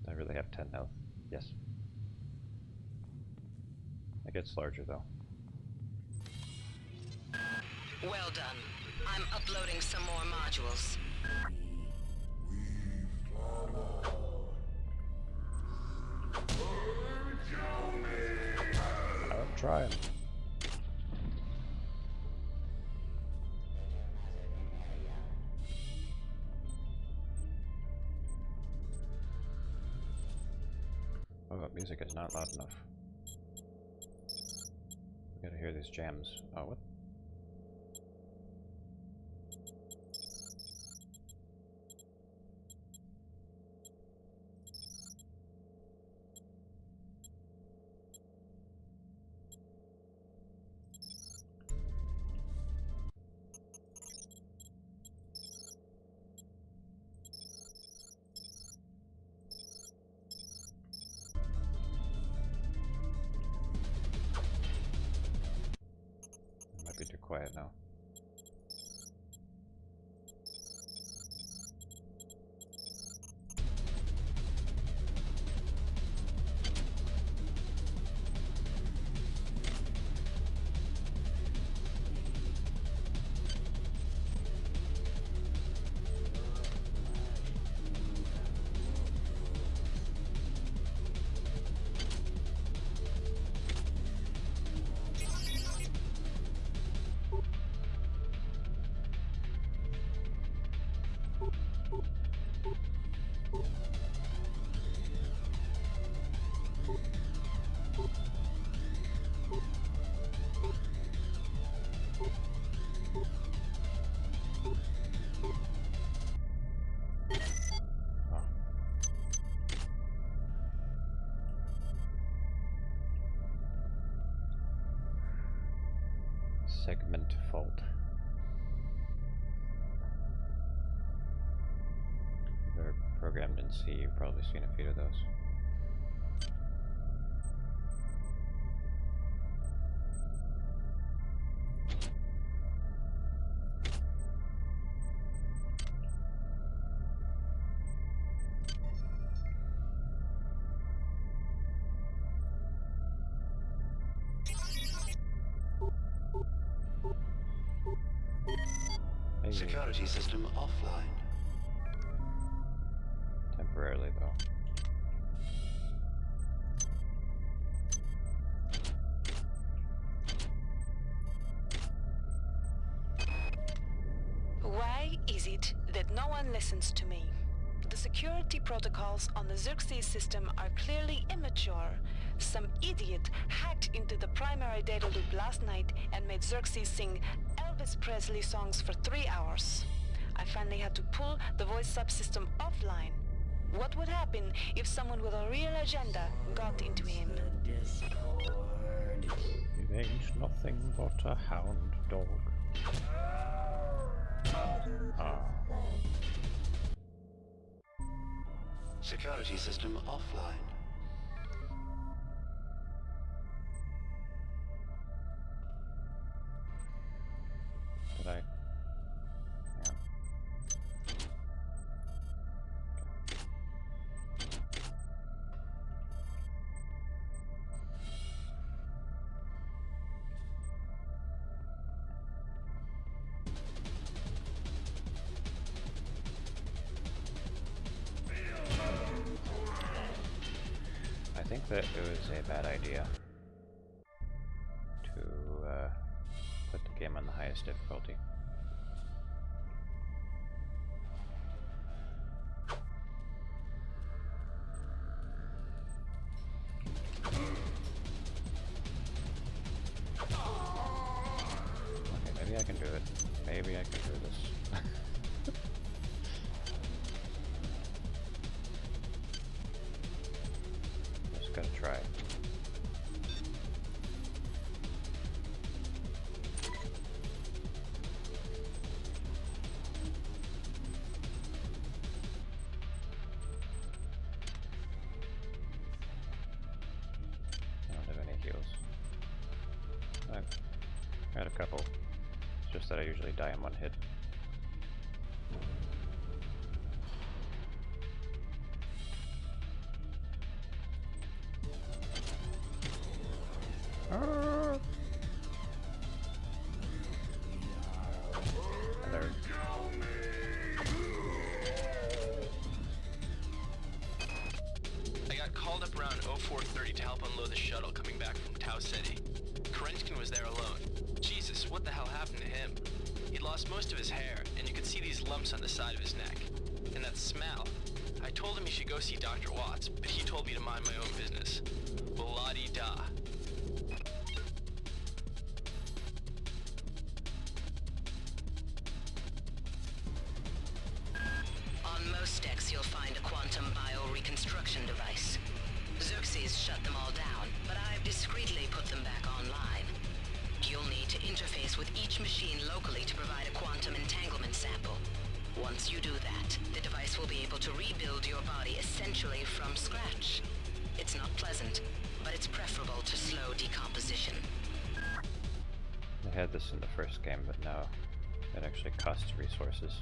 I really have 10 health. Yes. It gets larger though. Well done. I'm uploading some more modules. I'm trying. Oh, music is not loud enough. We gotta hear these jams. Oh, what? quiet now. Segment fault. If you're programmed in C, you've probably seen a few of those. Security system offline. Temporarily, though. Why is it that no one listens to me? The security protocols on the Xerxes system are clearly immature. Some idiot hacked into the primary data loop last night and made Xerxes sing Elvis Presley songs for 3 hours. I finally had to pull the voice subsystem offline. What would happen if someone with a real agenda got into him? He ain't nothing but a hound dog. Security system offline. Did I? Yeah. I think that it was a bad idea to put the game on the highest difficulty. Okay, maybe I can do it. Maybe I can do this. Just gotta try. I don't have any heals. I've had a couple. It's just that I usually die in one hit. Hello. I got called up around 0430 to help unload the shuttle coming back from Tau City. Kerenskin was there alone. Jesus, what the hell happened to him? He'd lost most of his hair, and you could see these lumps on the side of his neck. And that smell. I told him he should go see Dr. Watts, but he told me to mind my own business. Blah-dee-da. On most decks, you'll find a quantum bioreconstruction device. Xerxes shut them all down, but I've discreetly put them back online. You'll need to interface with each machine locally to provide a quantum entanglement sample. Once you do that, the device will be able to rebuild your body essentially from scratch. It's not pleasant, but it's preferable to slow decomposition. I had this in the first game, but now it actually costs resources.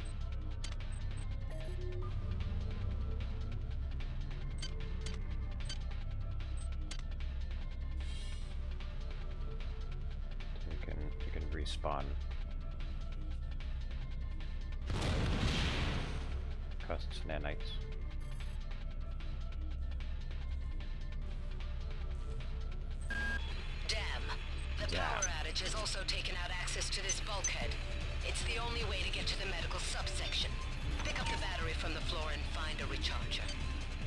You can respawn. Costs nanites. The power outage has also taken out access to this bulkhead. It's the only way to get to the medical subsection. Pick up the battery from the floor and find a recharger.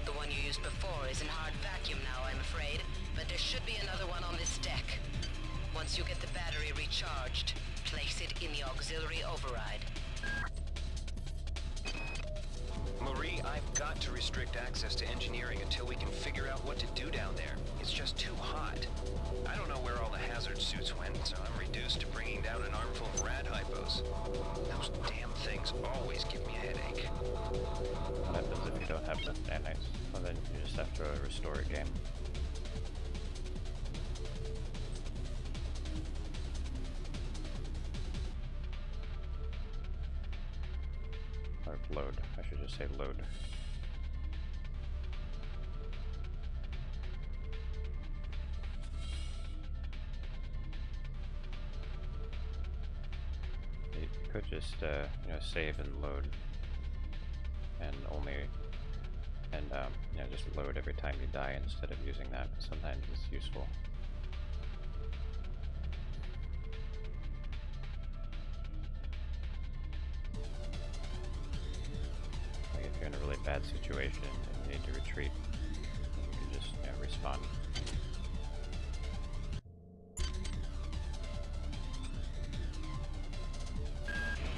The one you used before is in hard vacuum now, I'm afraid, but there should be another one on this deck. Once you get the battery recharged, place it in the auxiliary override. Marie, I've got to restrict access to engineering until we can figure out what to do down there. It's just too hot. I don't know where all the hazard suits went, so I'm reduced to bringing down an armful of rad hypos. Those damn things always give me a headache. What happens if you don't have enough nanites? Well, then you just have to restore a game. Or load. I should just say load. You could just, you know, save and load, and just load every time you die instead of using that. Sometimes it's useful. Like if you're in a really bad situation and you need to retreat, you can just, you know, respawn.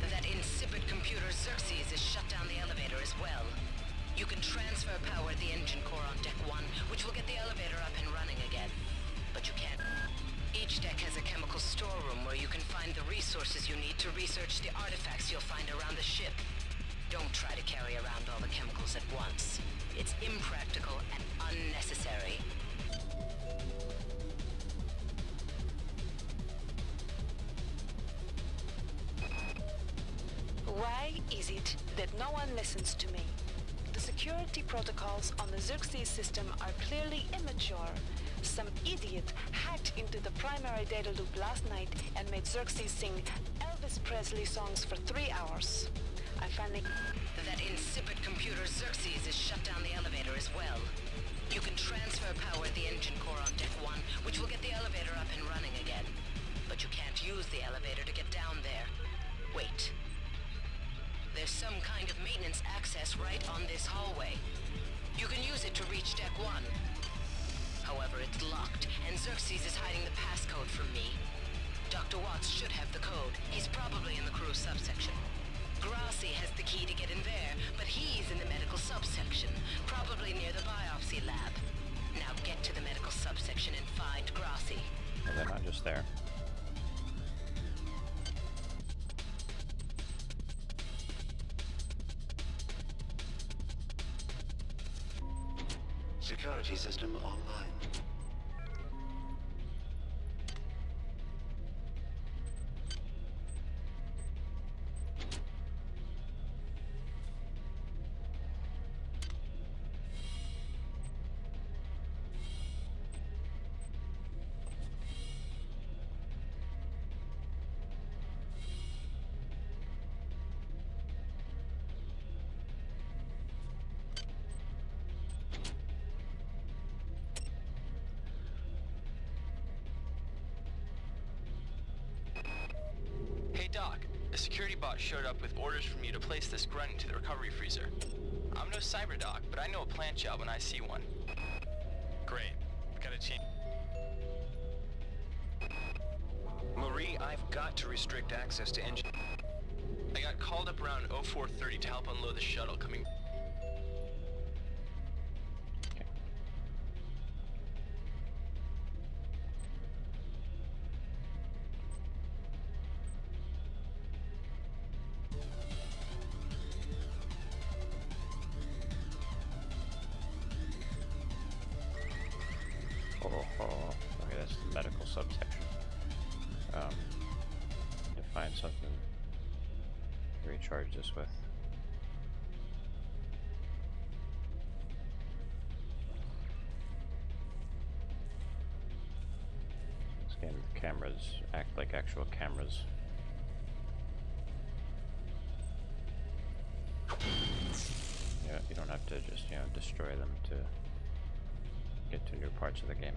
That insipid computer Xerxes has shut down the elevator as well. You can transfer power at the engine core on Deck 1, which will get the elevator up and running again. But you can't. Each deck has a chemical storeroom where you can find the resources you need to research the artifacts you'll find around the ship. Don't try to carry around all the chemicals at once. It's impractical and unnecessary. Why is it that no one listens to me? The security protocols on the Xerxes system are clearly immature. Some idiot hacked into the primary data loop last night and made Xerxes sing Elvis Presley songs for 3 hours. I finally... That insipid computer Xerxes has shut down the elevator as well. You can transfer power at the engine core on Deck 1, which will get the elevator up and running again. But you can't use the elevator to get down there. Wait. There's some kind of maintenance access right on this hallway. You can use it to reach Deck 1. However, it's locked, and Xerxes is hiding the passcode from me. Dr. Watts should have the code. He's probably in the crew subsection. Grassi has the key to get in there, but he's in the medical subsection, probably near the biopsy lab. Now get to the medical subsection and find Grassi. Well, they're not just there. Security system online. Hey Doc, a security bot showed up with orders from you to place this grunt into the recovery freezer. I'm no cyber doc, but I know a plant job when I see one. Great. Gotta change. Marie, I've got to restrict access to engine. I got called up around 0430 to help unload the shuttle coming. Okay, that's the medical subsection. find something to recharge this with. This game, the cameras act like actual cameras. Yeah, you don't have to just, you know, destroy them to get to new parts of the game.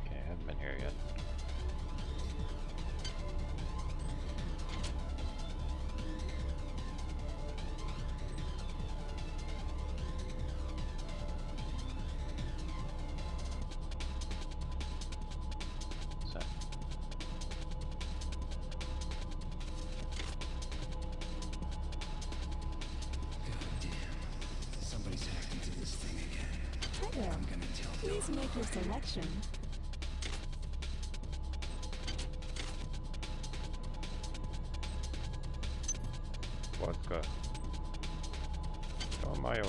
Okay, I haven't been here yet. Somebody's hacked into this thing again. Hi there. I'm gonna tell Please make your selection. Vodka. Tomayo.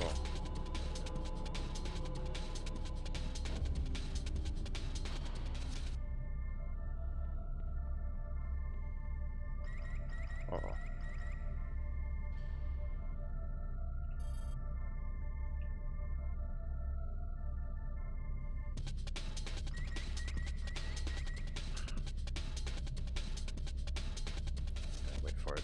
Uh-oh. Wait for it.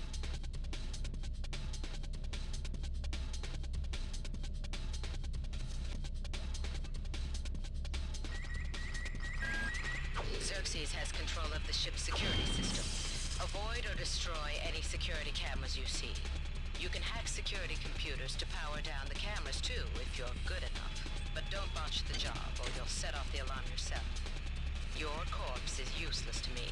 Xerxes has control of the ship's security system. Avoid or destroy any security cameras you see. You can hack security computers to power down the cameras too, if you're good enough. But don't botch the job, or you'll set off the alarm yourself. Your corpse is useless to me.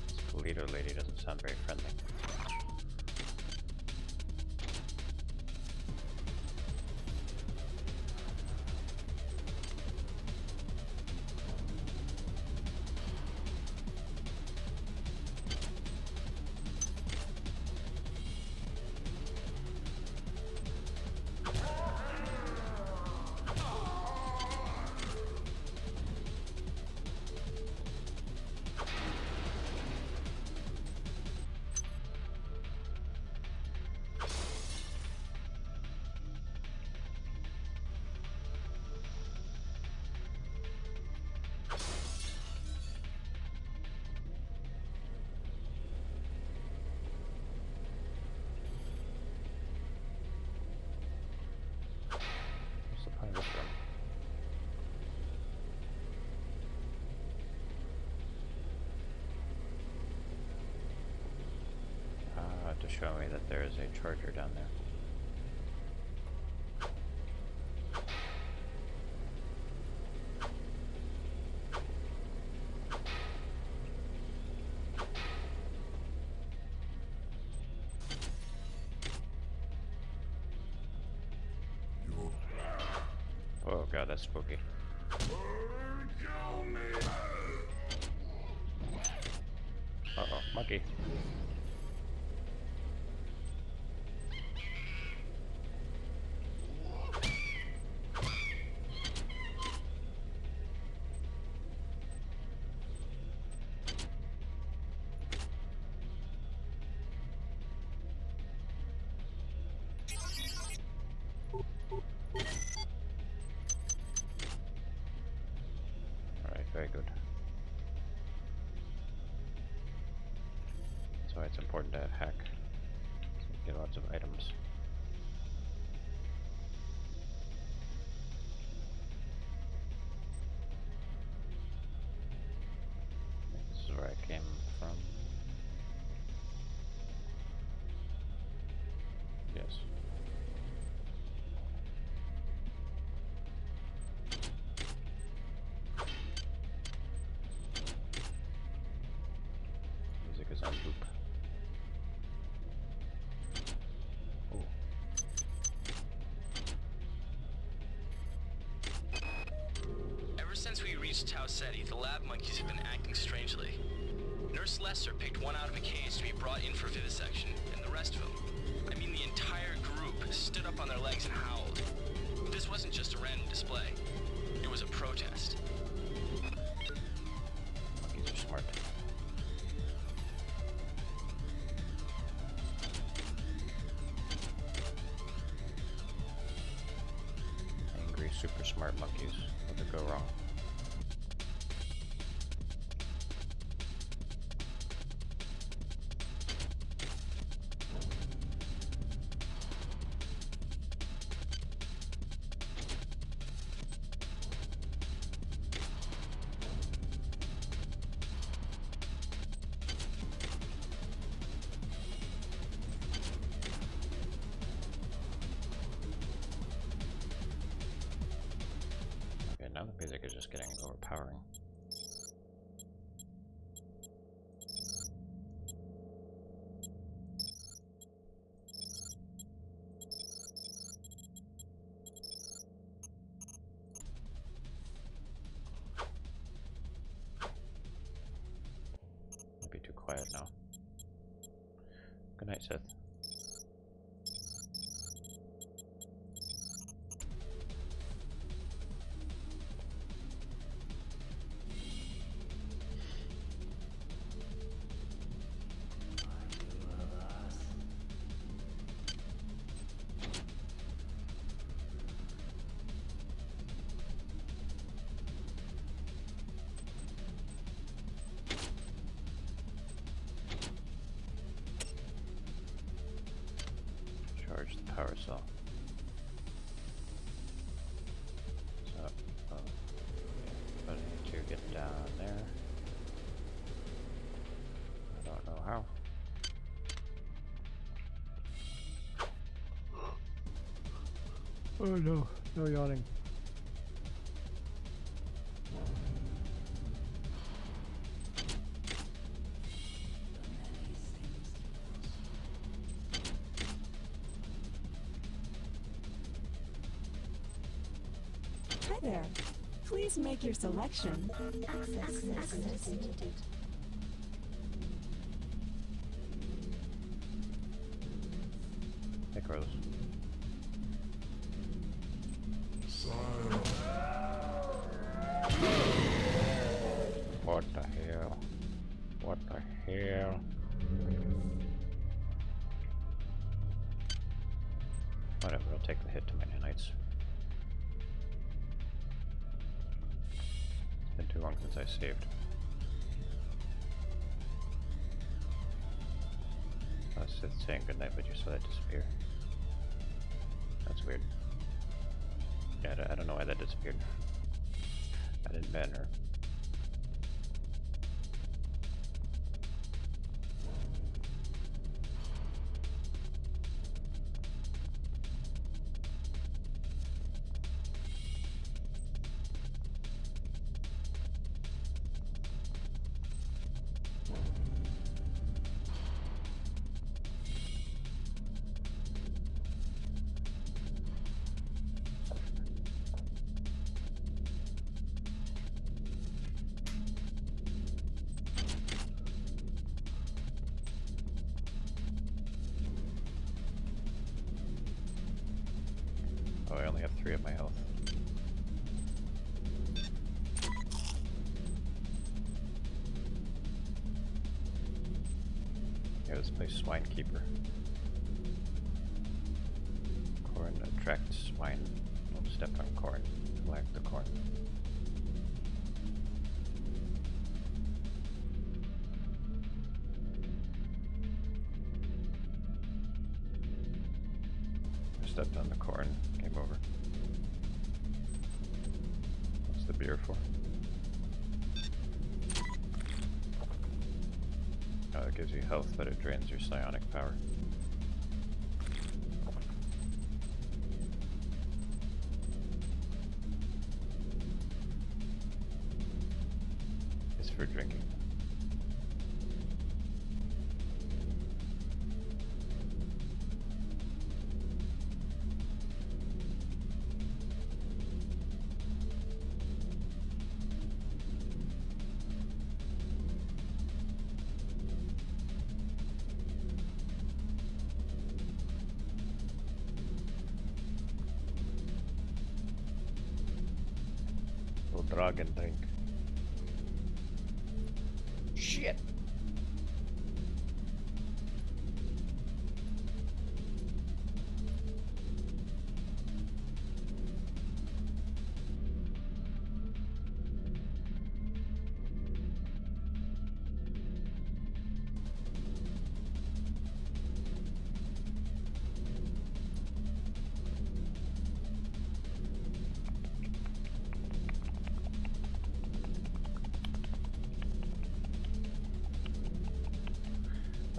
This Polito lady doesn't sound very friendly. To show me that there is a charger down there. Oh god, that's spooky. Uh-oh, monkey. Very good. That's why it's important to hack. So you get lots of items. This is where I came from. Yes. Music is on loop. Oh. Ever since we reached Tau Ceti, the lab monkeys have been acting strangely. Nurse Lesser picked one out of a case to be brought in for vivisection, and the rest of them, I mean the entire group, stood up on their legs and howled. This wasn't just a random display. It was a protest. Monkeys are smart. Angry, super smart monkeys. What could go wrong? Now the music is just getting overpowering. Might be too quiet now. Good night, Seth. Charge the power cell. So, I need to get down there. I don't know how. Oh no, no yawning. Hi there. Please make your selection. Access granted. Hey, Carlos. What the hell? What the hell? Whatever, I'll take the hit to my nanites. It's been too long since I saved. I was just saying goodnight, but you saw that disappear. That's weird. Yeah, I don't know why that disappeared. I didn't ban her. Oh, I only have 3 of my health. Yeah, let's play Swine Keeper. Corn attracts swine. Don't step on corn. Collect the corn. I stepped on the corn. Game over. What's the beer for? Oh, it gives you health, but it drains your psionic power. It's for drinking. Little dragon drink. Shit!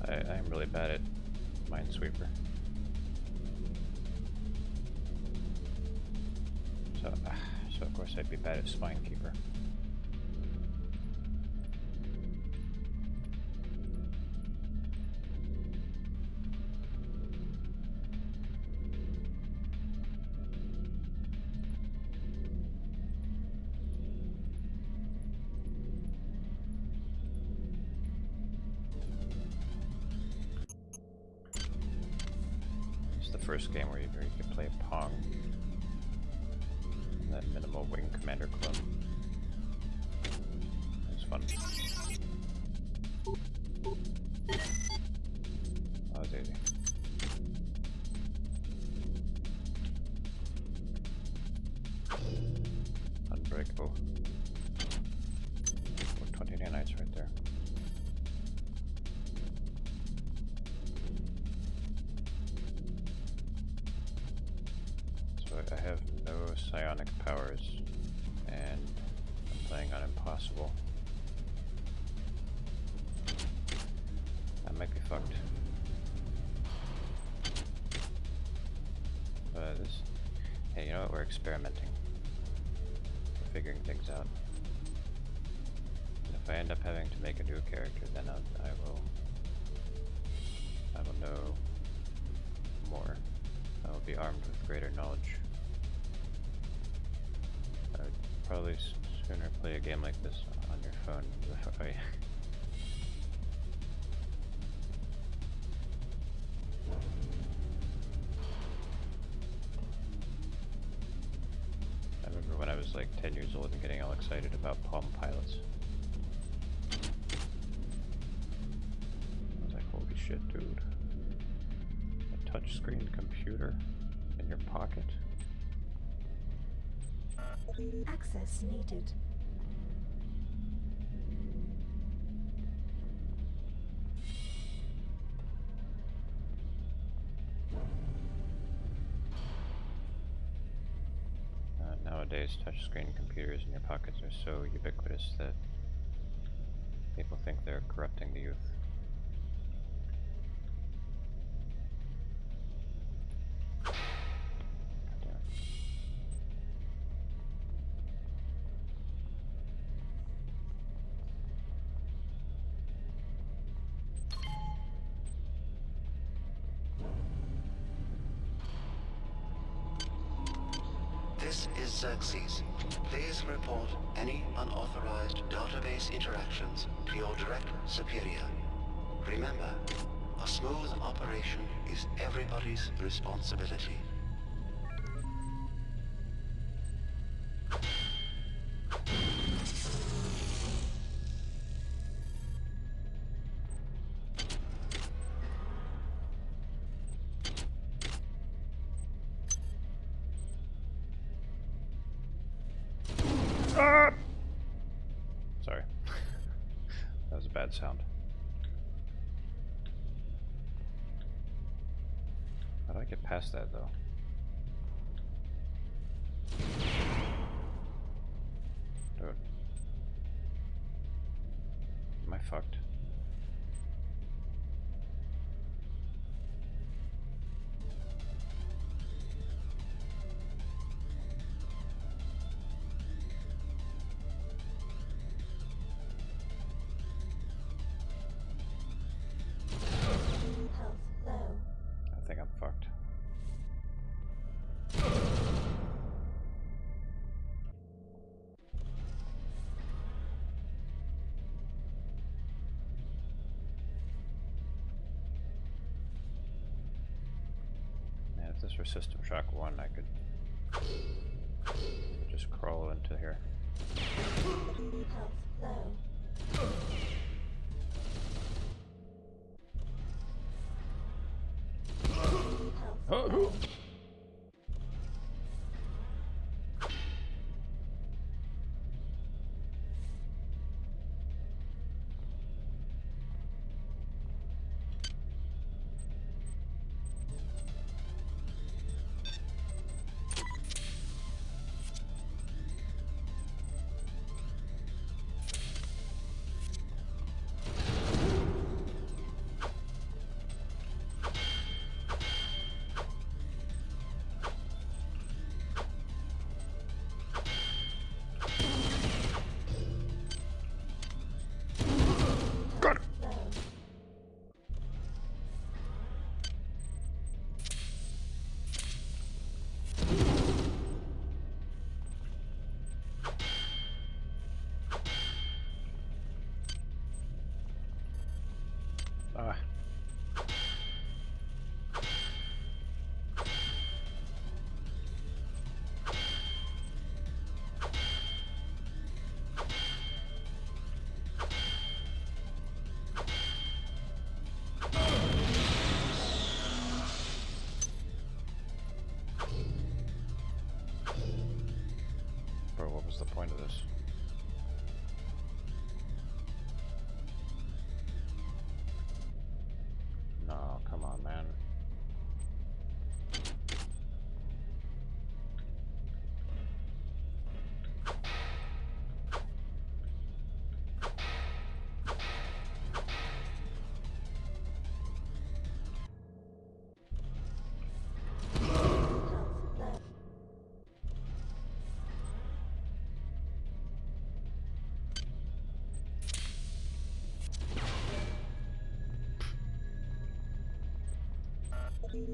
I'm really bad at Minesweeper. So of course I'd be bad at Spinekeeper. First game where you could play Pong in that minimal wing commander club. It was fun. That was easy. Unbreakable. 20 nanites right there. I have no psionic powers, and I'm playing on Impossible. That might be fucked. Hey, you know what? We're experimenting. We're figuring things out. And if I end up having to make a new character, then I will know more. I will be armed with greater knowledge. I'd probably sooner play a game like this on your phone. I remember when I was like 10 years old and getting all excited about Palm Pilots. I was like, holy shit, dude. A touchscreen computer in your pocket? Access needed. Nowadays, touchscreen computers in your pockets are so ubiquitous that people think they're corrupting the youth. This is Xerxes. Please report any unauthorized database interactions to your direct superior. Remember, a smooth operation is everybody's responsibility. Sorry. That was a bad sound. How do I get past that, though? Dude. Am I fucked? I think I'm fucked. Man, if this were System Shock 1, I could just crawl into here. Oh. Ah. Bro, what was the point of this? No, come on, man.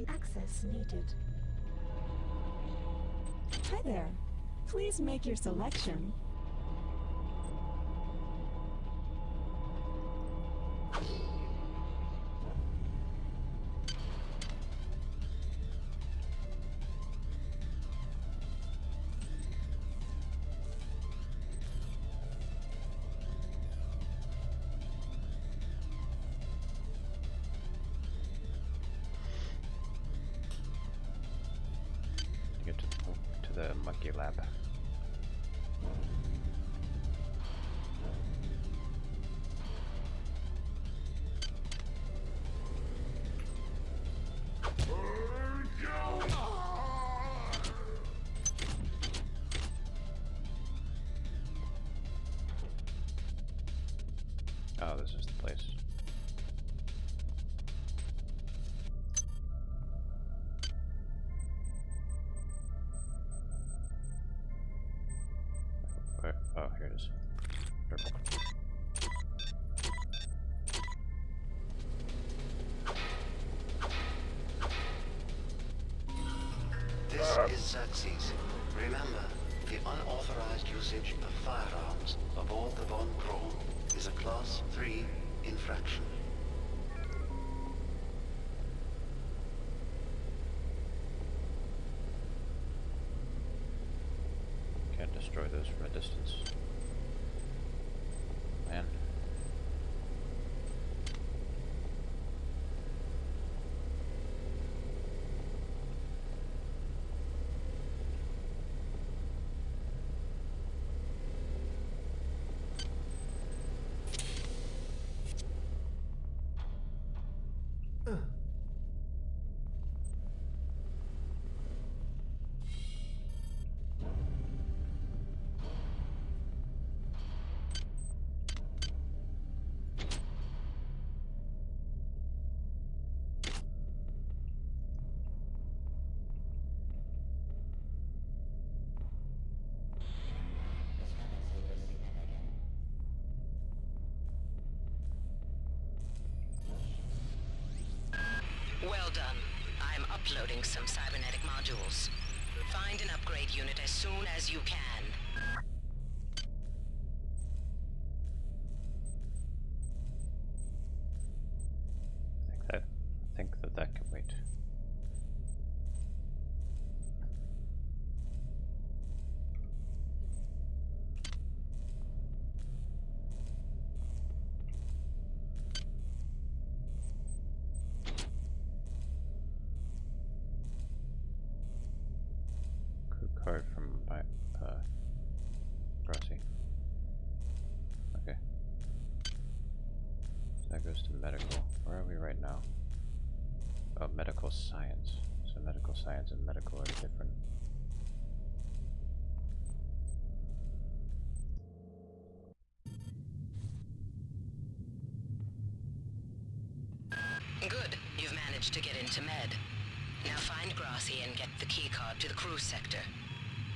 Access needed. Hi there. Please make your selection. Get to the monkey lab. Oh, this is the place. Where? Oh, here it is. Purple. This is Xerxes. Remember, the unauthorized usage of firearms aboard the Von Braun is a Class 3 infraction. Can't destroy those from a distance. Man. Well done. I'm uploading some cybernetic modules. Find an upgrade unit as soon as you can. I think that can wait. apart from Grossi. Okay. So that goes to medical. Where are we right now? Oh, medical science. So medical science and medical are different. Good. You've managed to get into med. Now find Grossi and get the keycard to the crew sector.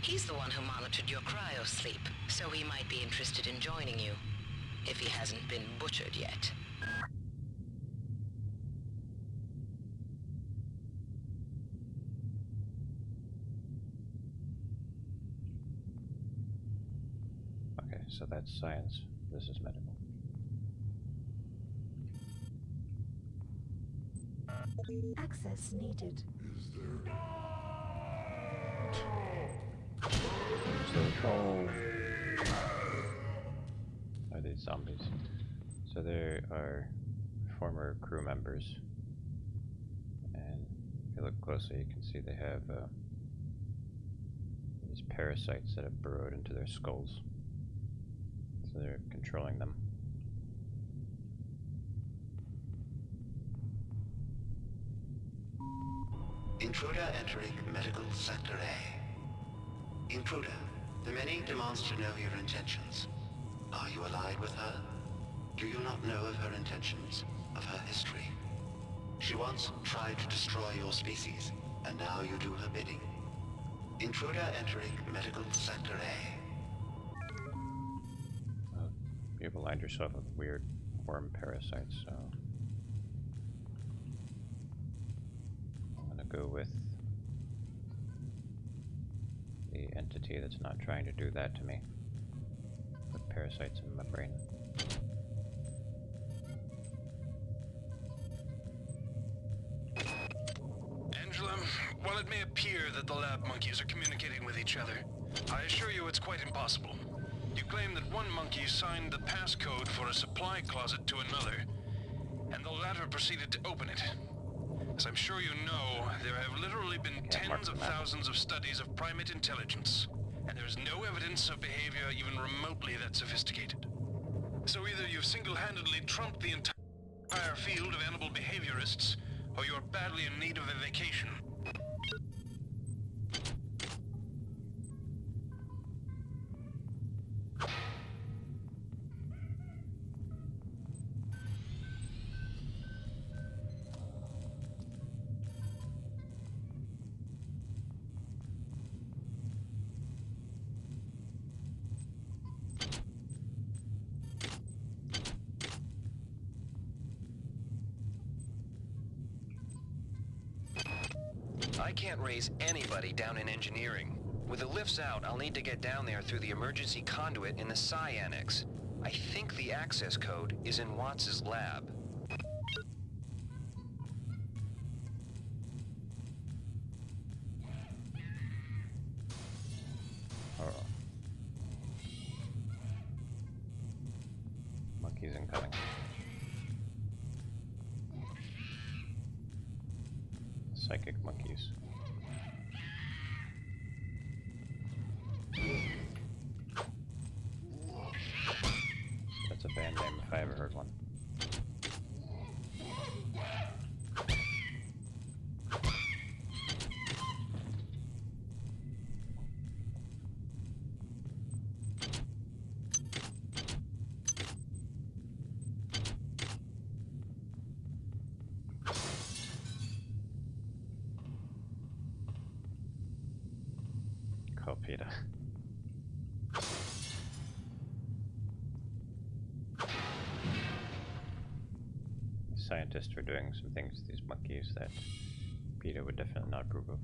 He's the one who monitored your cryo-sleep, so he might be interested in joining you, if he hasn't been butchered yet. Okay, so that's science. This is medical. Access needed. Are these zombies? So there are former crew members, and if you look closely, you can see they have these parasites that have burrowed into their skulls. So they're controlling them. Intruder entering medical sector A. Intruder, the many demands to know your intentions. Are you allied with her? Do you not know of her intentions, of her history? She once tried to destroy your species, and now you do her bidding. Intruder entering medical sector A. Well, you've aligned yourself with weird worm parasites, so I'm gonna go with the entity that's not trying to do that to me. With parasites in my brain. Angela, while it may appear that the lab monkeys are communicating with each other, I assure you it's quite impossible. You claim that one monkey signed the passcode for a supply closet to another, and the latter proceeded to open it. As I'm sure you know, there have literally been tens of thousands of studies of primate intelligence, and there's no evidence of behavior even remotely that sophisticated. So either you've single-handedly trumped the entire field of animal behaviorists, or you're badly in need of a vacation. I can't raise anybody down in engineering. With the lifts out, I'll need to get down there through the emergency conduit in the Psi Annex. I think the access code is in Watts' lab. Monkeys incoming. Psychic monkeys. That's a band name if I ever heard one. Peter. Scientists are doing some things to these monkeys that Peter would definitely not approve of.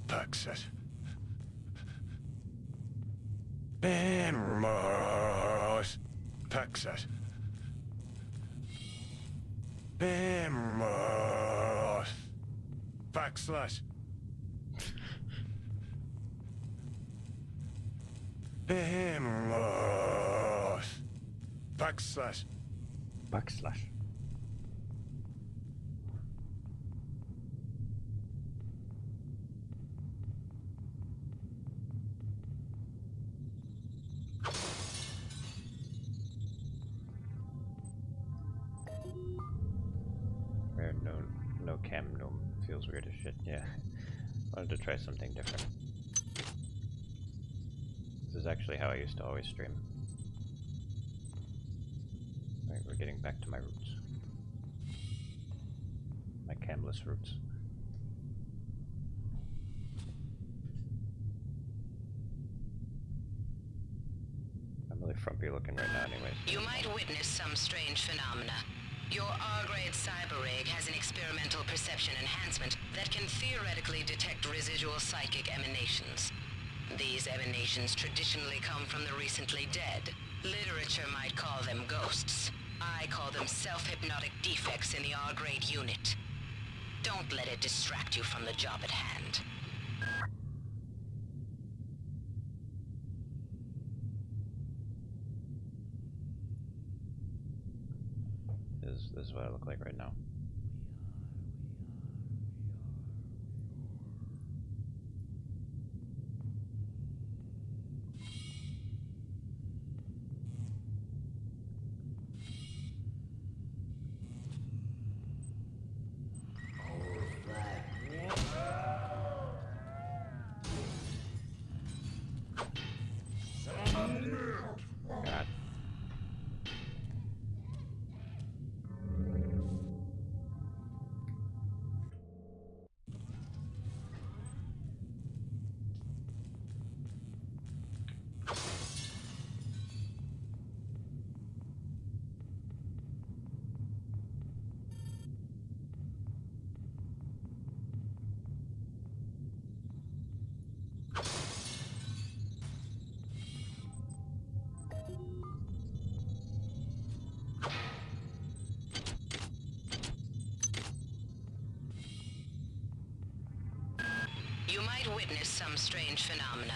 Texas. Texas. Backslash. Behemoth. Backslash. Backslash. Rare no cam gnome feels weird as shit. Yeah, wanted to try something different. This is actually how I used to always stream. Right, we're getting back to my roots. My camless roots. I'm really frumpy looking right now anyways. You might witness some strange phenomena. Your R-grade cyber rig has an experimental perception enhancement that can theoretically detect residual psychic emanations. These emanations traditionally come from the recently dead. Literature might call them ghosts. I call them self-hypnotic defects in the R-grade unit. Don't let it distract you from the job at hand. This is what I look like right now. God. You might witness some strange phenomena.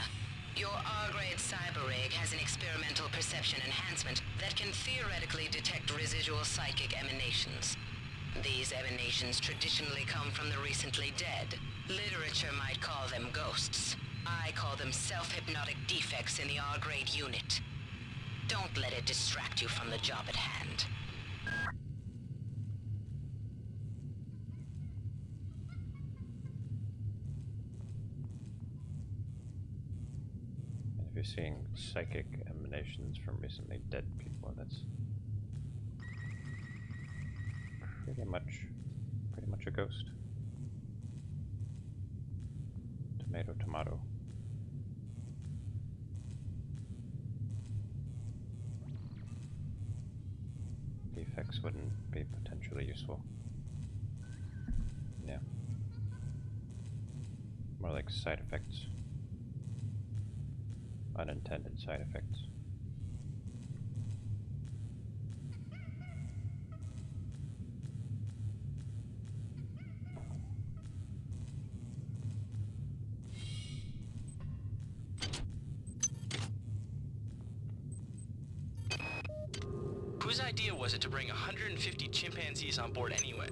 Your R-grade cyber rig has an experimental perception enhancement that can theoretically detect residual psychic emanations. These emanations traditionally come from the recently dead. Literature might call them ghosts. I call them self-hypnotic defects in the R-grade unit. Don't let it distract you from the job at hand. If you're seeing psychic emanations from recently dead people, that's pretty much a ghost. Tomato, tomato. Defects wouldn't be potentially useful. Yeah. More like side effects. Unintended side effects. Whose idea was it to bring 150 chimpanzees on board anyway?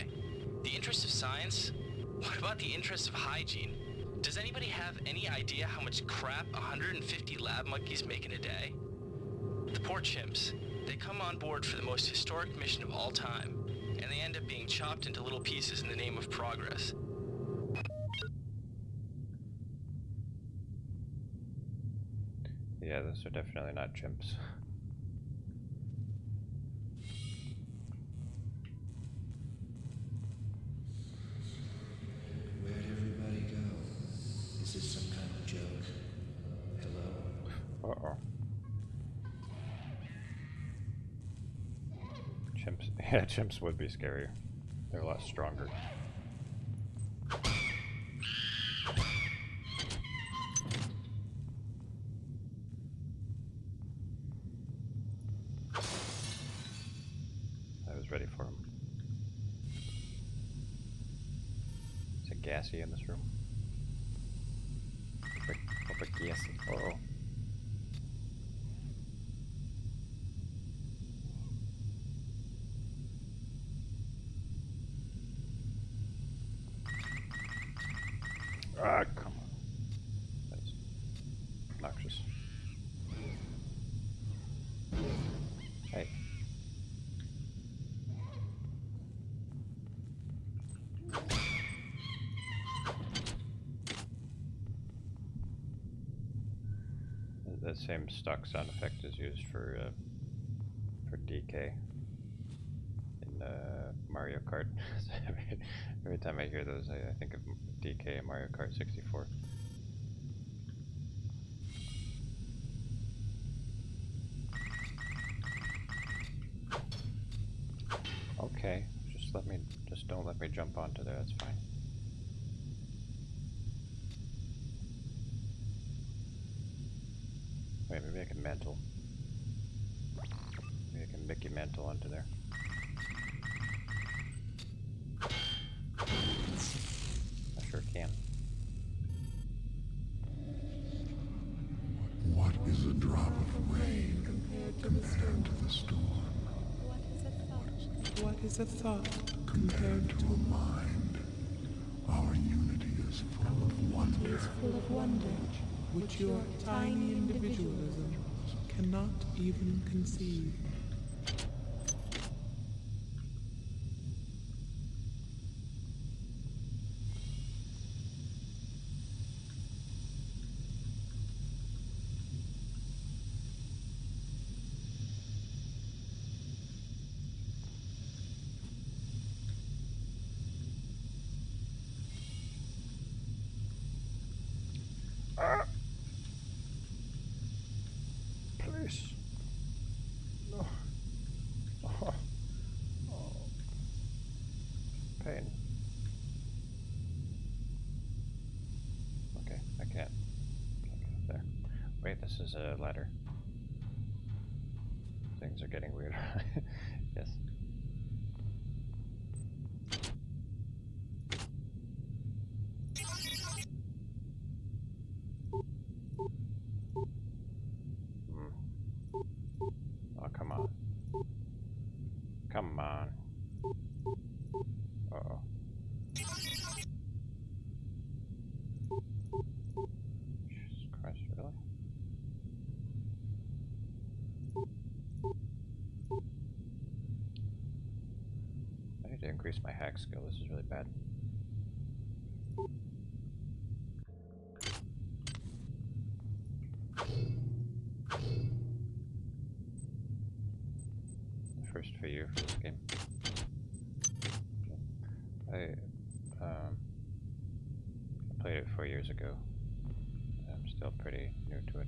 The interest of science? What about the interest of hygiene? Does anybody have any idea how much crap 150 lab monkeys make in a day? The poor chimps. They come on board for the most historic mission of all time, and they end up being chopped into little pieces in the name of progress. Yeah, those are definitely not chimps. Where'd everybody go? Is this some kind of joke? Hello? Uh-oh. Chimps, yeah, chimps would be scarier. They're a lot stronger. I was ready for him. Is it gassy in this room? A bit gassy. Uh-oh. Ah, come on. That's obnoxious. Hey. That same stock sound effect is used for DK in Mario Kart. Every time I hear those, I think of DK and Mario Kart 64. Okay, just don't let me jump onto there, that's fine. Wait, maybe I can mantle. Maybe I can Mickey mantle onto there. I sure can. What is a drop of rain compared to the storm? What is a thought Compared to a mind? Our unity is full of wonder. Is full of wonder, which your tiny individualism cannot even conceive. Please. No. Oh. Oh. Pain. Okay, I can't get up there. Wait, this is a ladder. Things are getting weird. Yes. Oh, come on. Come on. Uh-oh. Jesus Christ, really? I need to increase my hack skill. This is really bad. First for you for this game. I played it 4 years ago. I'm still pretty new to it.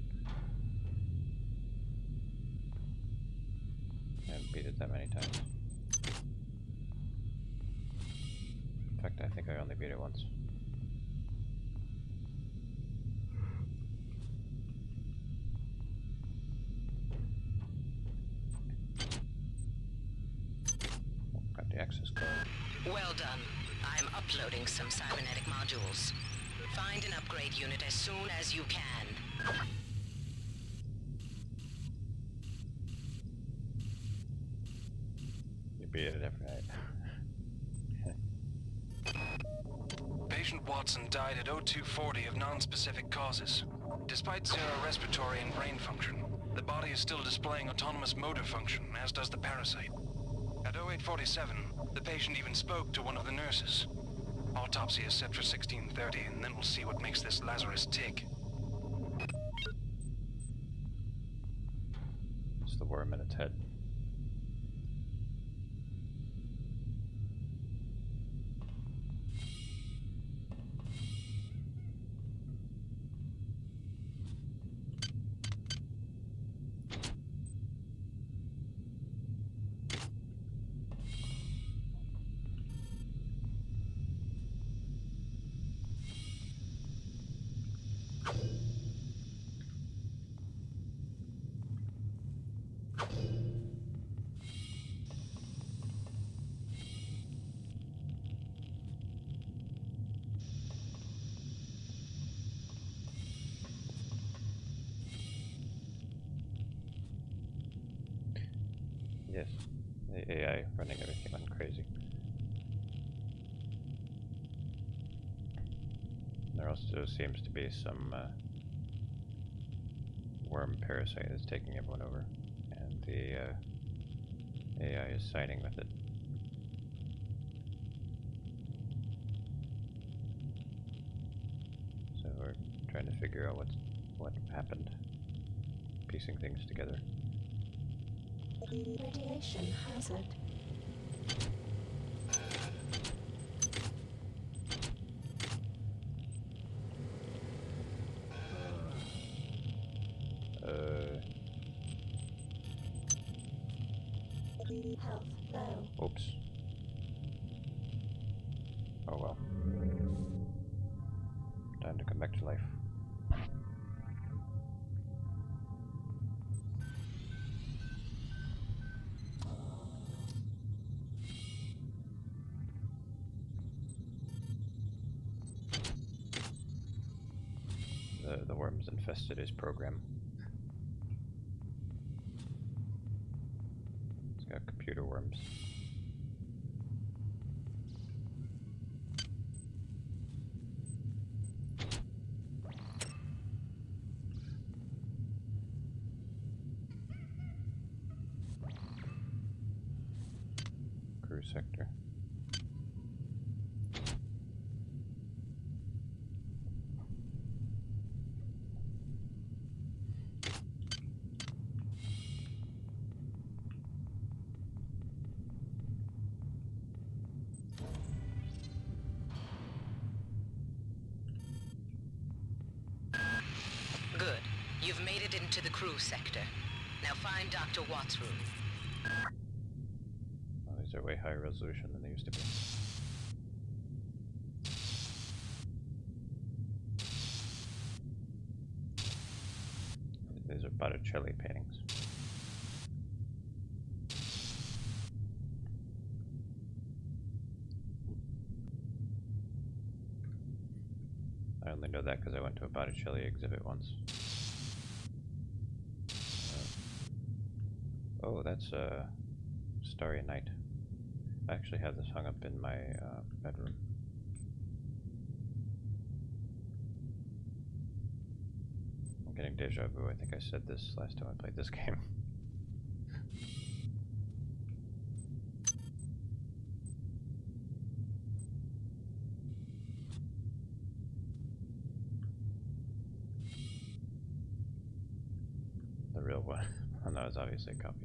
I haven't beat it that many times. In fact, I think I only beat it once. Got the access code. Well done. I'm uploading some cybernetic modules. Find an upgrade unit as soon as you can. You beat it every night. Patient Watson died at 0240 of non-specific causes. Despite zero respiratory and brain function, the body is still displaying autonomous motor function, as does the parasite. At 0847, the patient even spoke to one of the nurses. Autopsy is set for 1630, and then we'll see what makes this Lazarus tick. It's the worm in its head. Yes, the AI running everything on crazy. They're also seems to be some worm parasite that's taking everyone over, and the AI is siding with it. So we're trying to figure out what happened, piecing things together. Radiation hazard. Health low. Oops. Oh well. Time to come back to life. The worms infested his program. It's got computer worms. Crew sector. Good. You've made it into the crew sector. Now find Dr. Watt's room. Oh, these are way higher resolution than they used to be. These are Botticelli paintings. I only know that because I went to a Botticelli exhibit once. Oh, that's Starry Night. I actually have this hung up in my bedroom. I'm getting deja vu. I think I said this last time I played this game. The real one. Oh no, it's obviously a copy.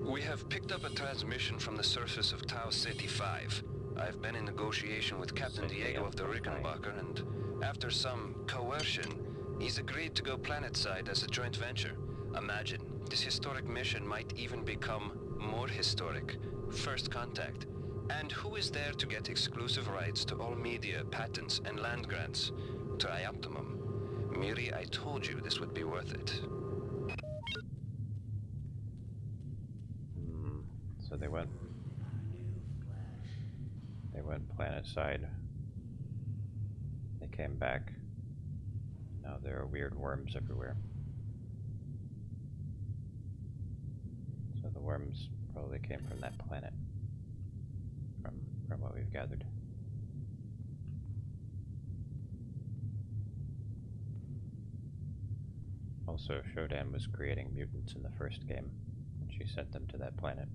We have picked up a transmission from the surface of Tau Ceti 5. I've been in negotiation with Captain Diego of the Rickenbacker, and after some coercion, he's agreed to go planetside as a joint venture. Imagine, this historic mission might even become more historic. First contact. And who is there to get exclusive rights to all media, patents, and land grants? Trioptimum. Miri, I told you this would be worth it. So they went planet side. They came back. Now there are weird worms everywhere. So the worms probably came from that planet. From what we've gathered. Also, Shodan was creating mutants in the first game, and she sent them to that planet.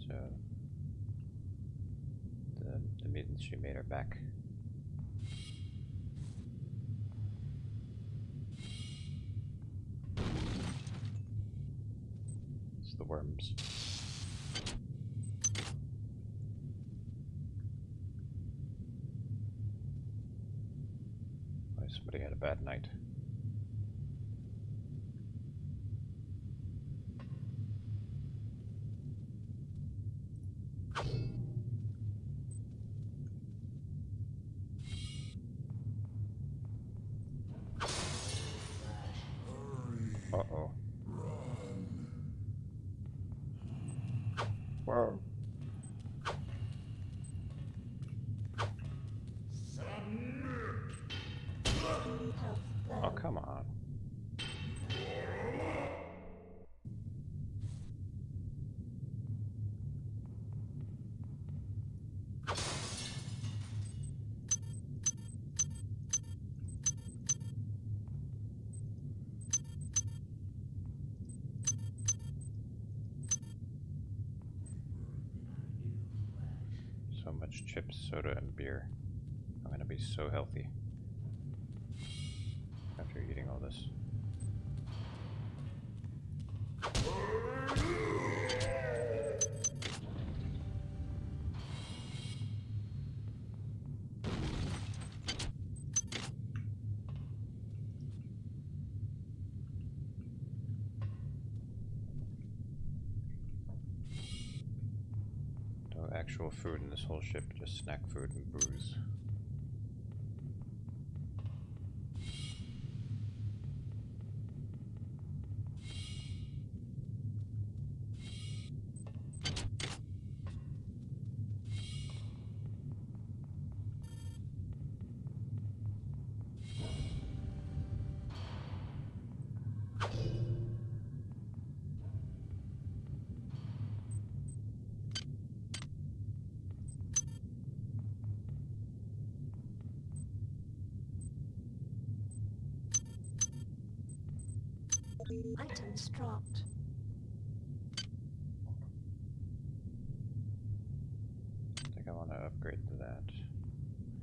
So, the mutants she made are back. It's the worms. Why, somebody had a bad night. Uh-oh. Whoa. Oh, come on. much chips, soda, and beer. I'm gonna be so healthy after eating all this. No actual food in this whole ship, just snack food and booze. Items dropped. I think I want to upgrade to that.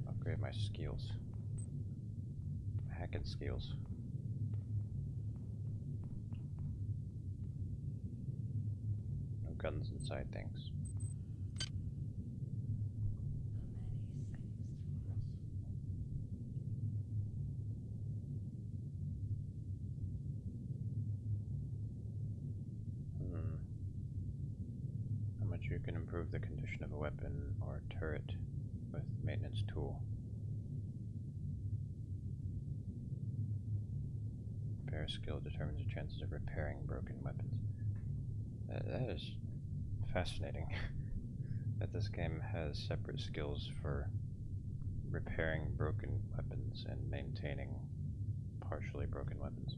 Upgrade my skills. Hacking skills. No guns inside things. How much you can improve the condition of a weapon or turret with maintenance tool. Repair skill determines the chances of repairing broken weapons. That is fascinating. That this game has separate skills for repairing broken weapons and maintaining partially broken weapons.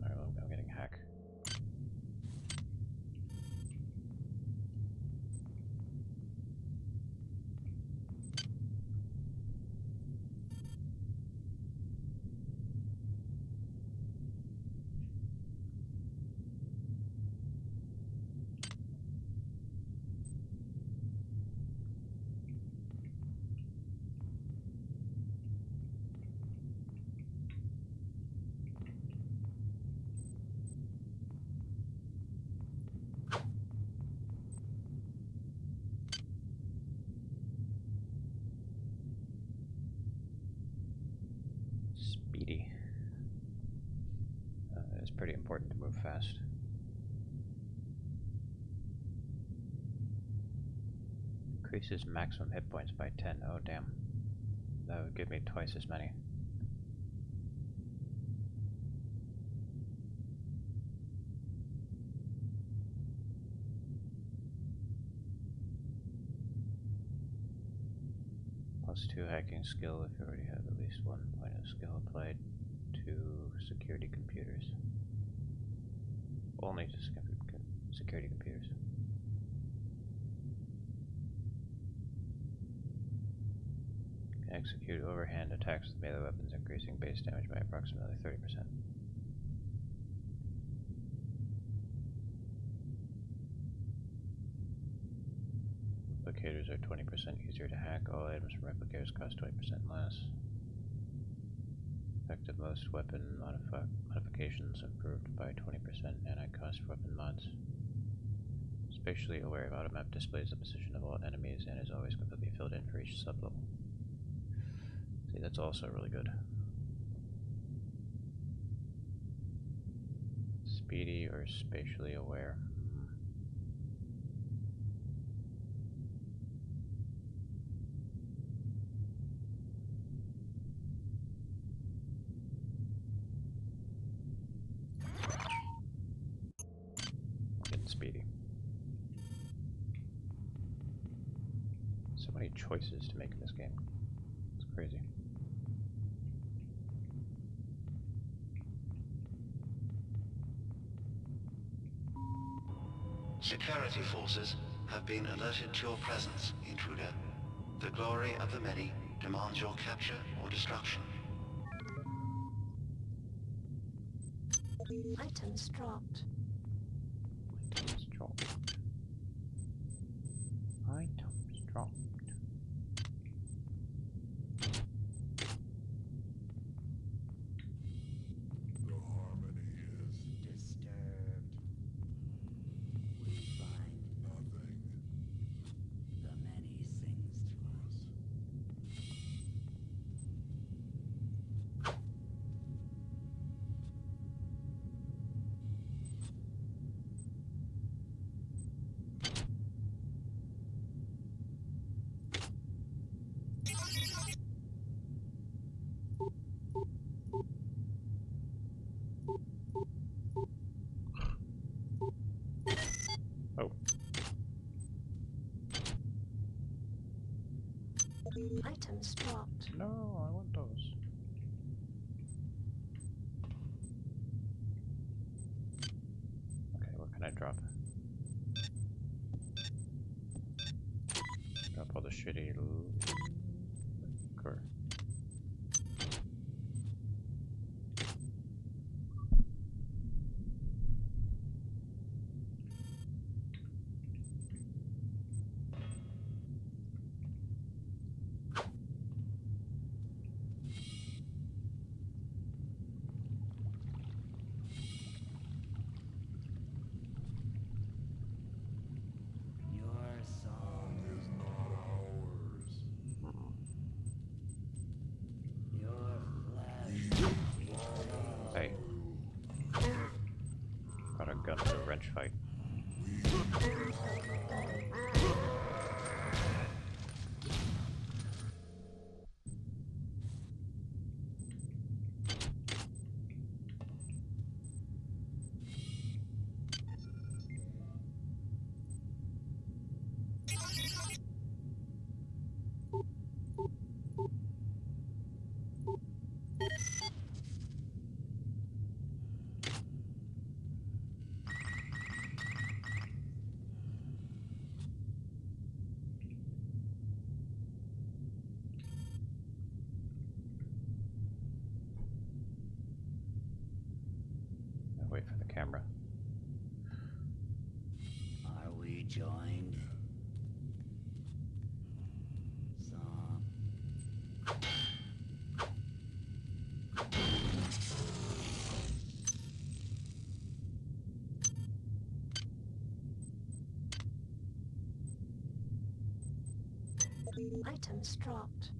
Alright, well, I'm getting hack. Speedy. It's pretty important to move fast. Increases maximum hit points by 10. Oh damn. That would give me twice as many. +2 hacking skill if you already have at least 1 point of skill applied to security computers. Only to security computers. Can execute overhand attacks with melee weapons, increasing base damage by approximately 30%. Replicators are 20% easier to hack. All items from replicators cost 20% less. Effective most weapon modifications improved by 20%. Anti-cost weapon mods. Spatially aware of automap displays the position of all enemies and is always completely filled in for each sublevel. See, that's also really good. Speedy or spatially aware. Getting speedy. So many choices to make in this game. It's crazy. Security forces have been alerted to your presence, intruder. The glory of the many demands your capture or destruction. Items dropped. Items dropped. Items dropped. No, I want those. Okay, what can I drop? Drop all the shitty liquor. Your song is not ours. Your flesh. Hey. Got a gun for a wrench fight. I'll wait for the camera. Are we joined? Some. Items dropped.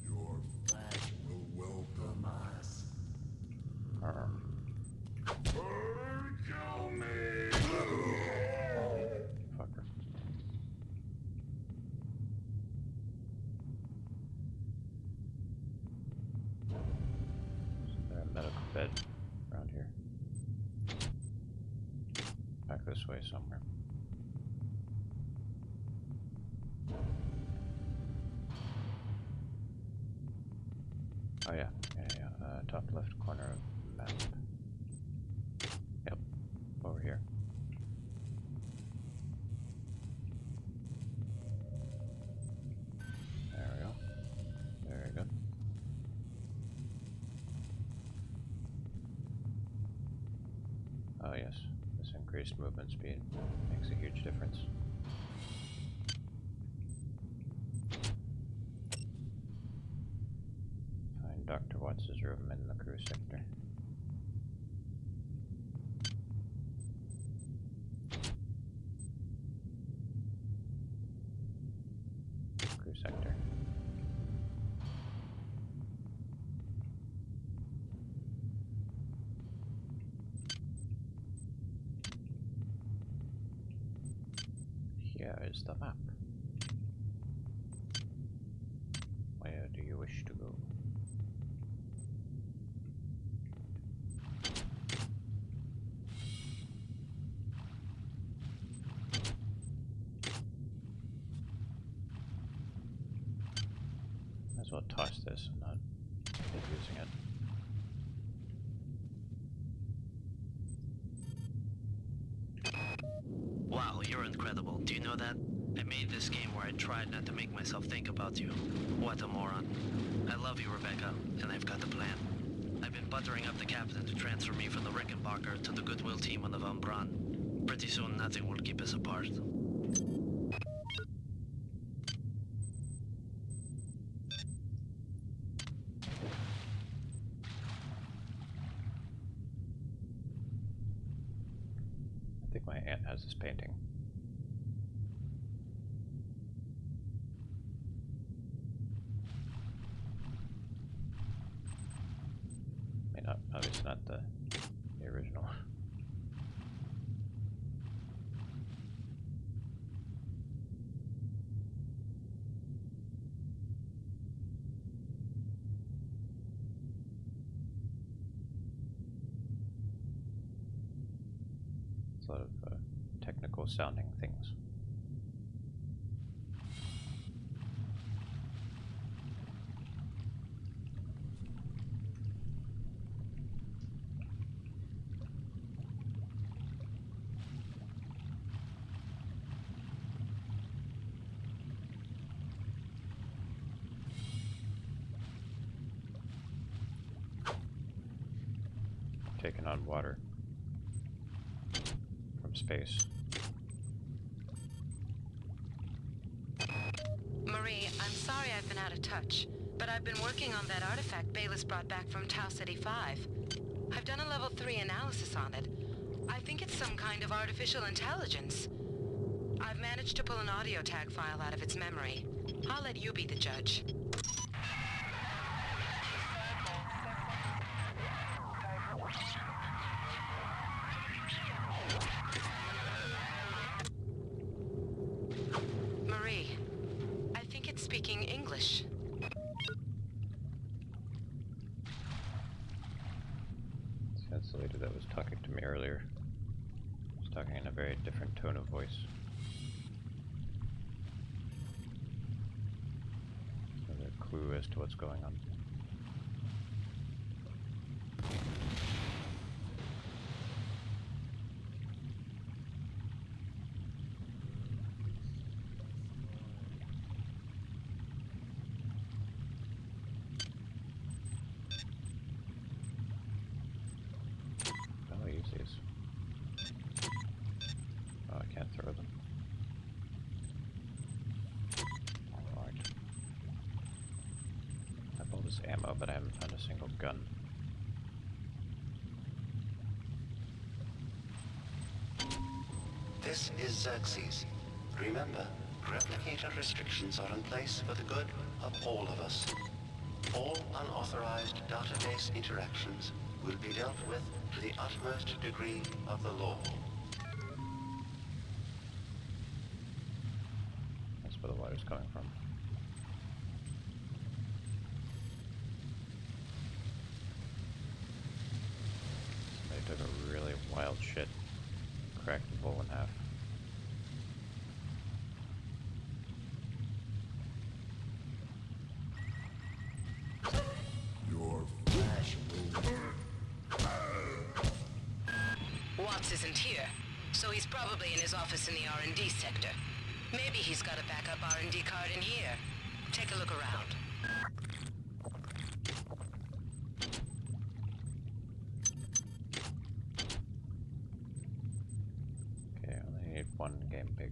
Your flesh will welcome us. Kill me! Fucker. Is there a medical bed around here? Back this way somewhere. Oh yeah, top left corner of map. Yep, over here. There we go. Very good. Oh yes, this increased movement speed makes a huge difference. Find Dr. Watts' room in the crew sector. Crew sector. Here is the map. Where do you wish to go? Might as well toss this and not keep using it. Wow, you're incredible. Do you know that? I made this game where I tried not to make myself think about you. What a moron. I love you, Rebecca, and I've got a plan. I've been buttering up the captain to transfer me from the Rickenbacker to the Goodwill team on the Von Braun. Pretty soon, nothing will keep us apart. I think my aunt has this painting. I mean, obviously not the original. a lot of technical sounding things. Taking on water from space. Marie, I'm sorry I've been out of touch, but I've been working on that artifact Bayless brought back from Tau City 5. I've done a level 3 analysis on it. I think it's some kind of artificial intelligence. I've managed to pull an audio tag file out of its memory. I'll let you be the judge. Marie, I think it's speaking English. That's the lady that was talking to me earlier. She's talking in a very different tone of voice. Another clue as to what's going on. Oh, I can't throw them. Alright. I have all this ammo, but I haven't found a single gun. This is Xerxes. Remember, replicator restrictions are in place for the good of all of us. All unauthorized database interactions will be dealt with to the utmost degree of the law. That's where the water's coming from. Somebody took a really wild shit, cracked the bowl in half. Watts isn't here, so he's probably in his office in the R&D sector. Maybe he's got a backup R&D card in here. Take a look around. Okay, I only need one game pig.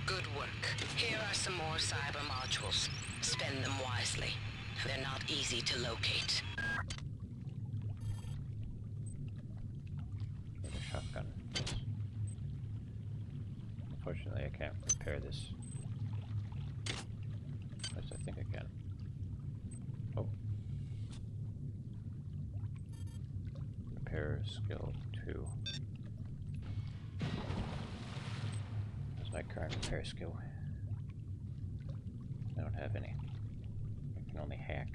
Good work. Here are some more cyber modules. Spend them wisely. They're not easy to locate. Need a shotgun. Yes. Unfortunately, I can't repair this. At least I think I can. Oh. Repair skill 2. That's my current repair skill. I don't have any. I can only hack.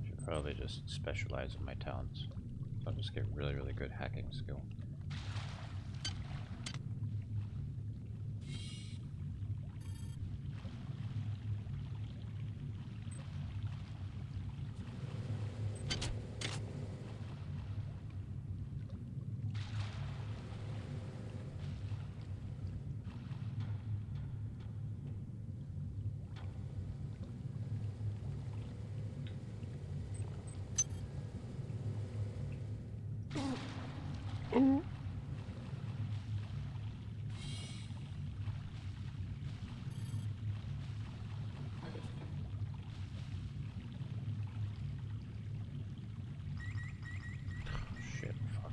Should probably just specialize in my talents. So I'll just get really, really good hacking skill. Shit, fuck.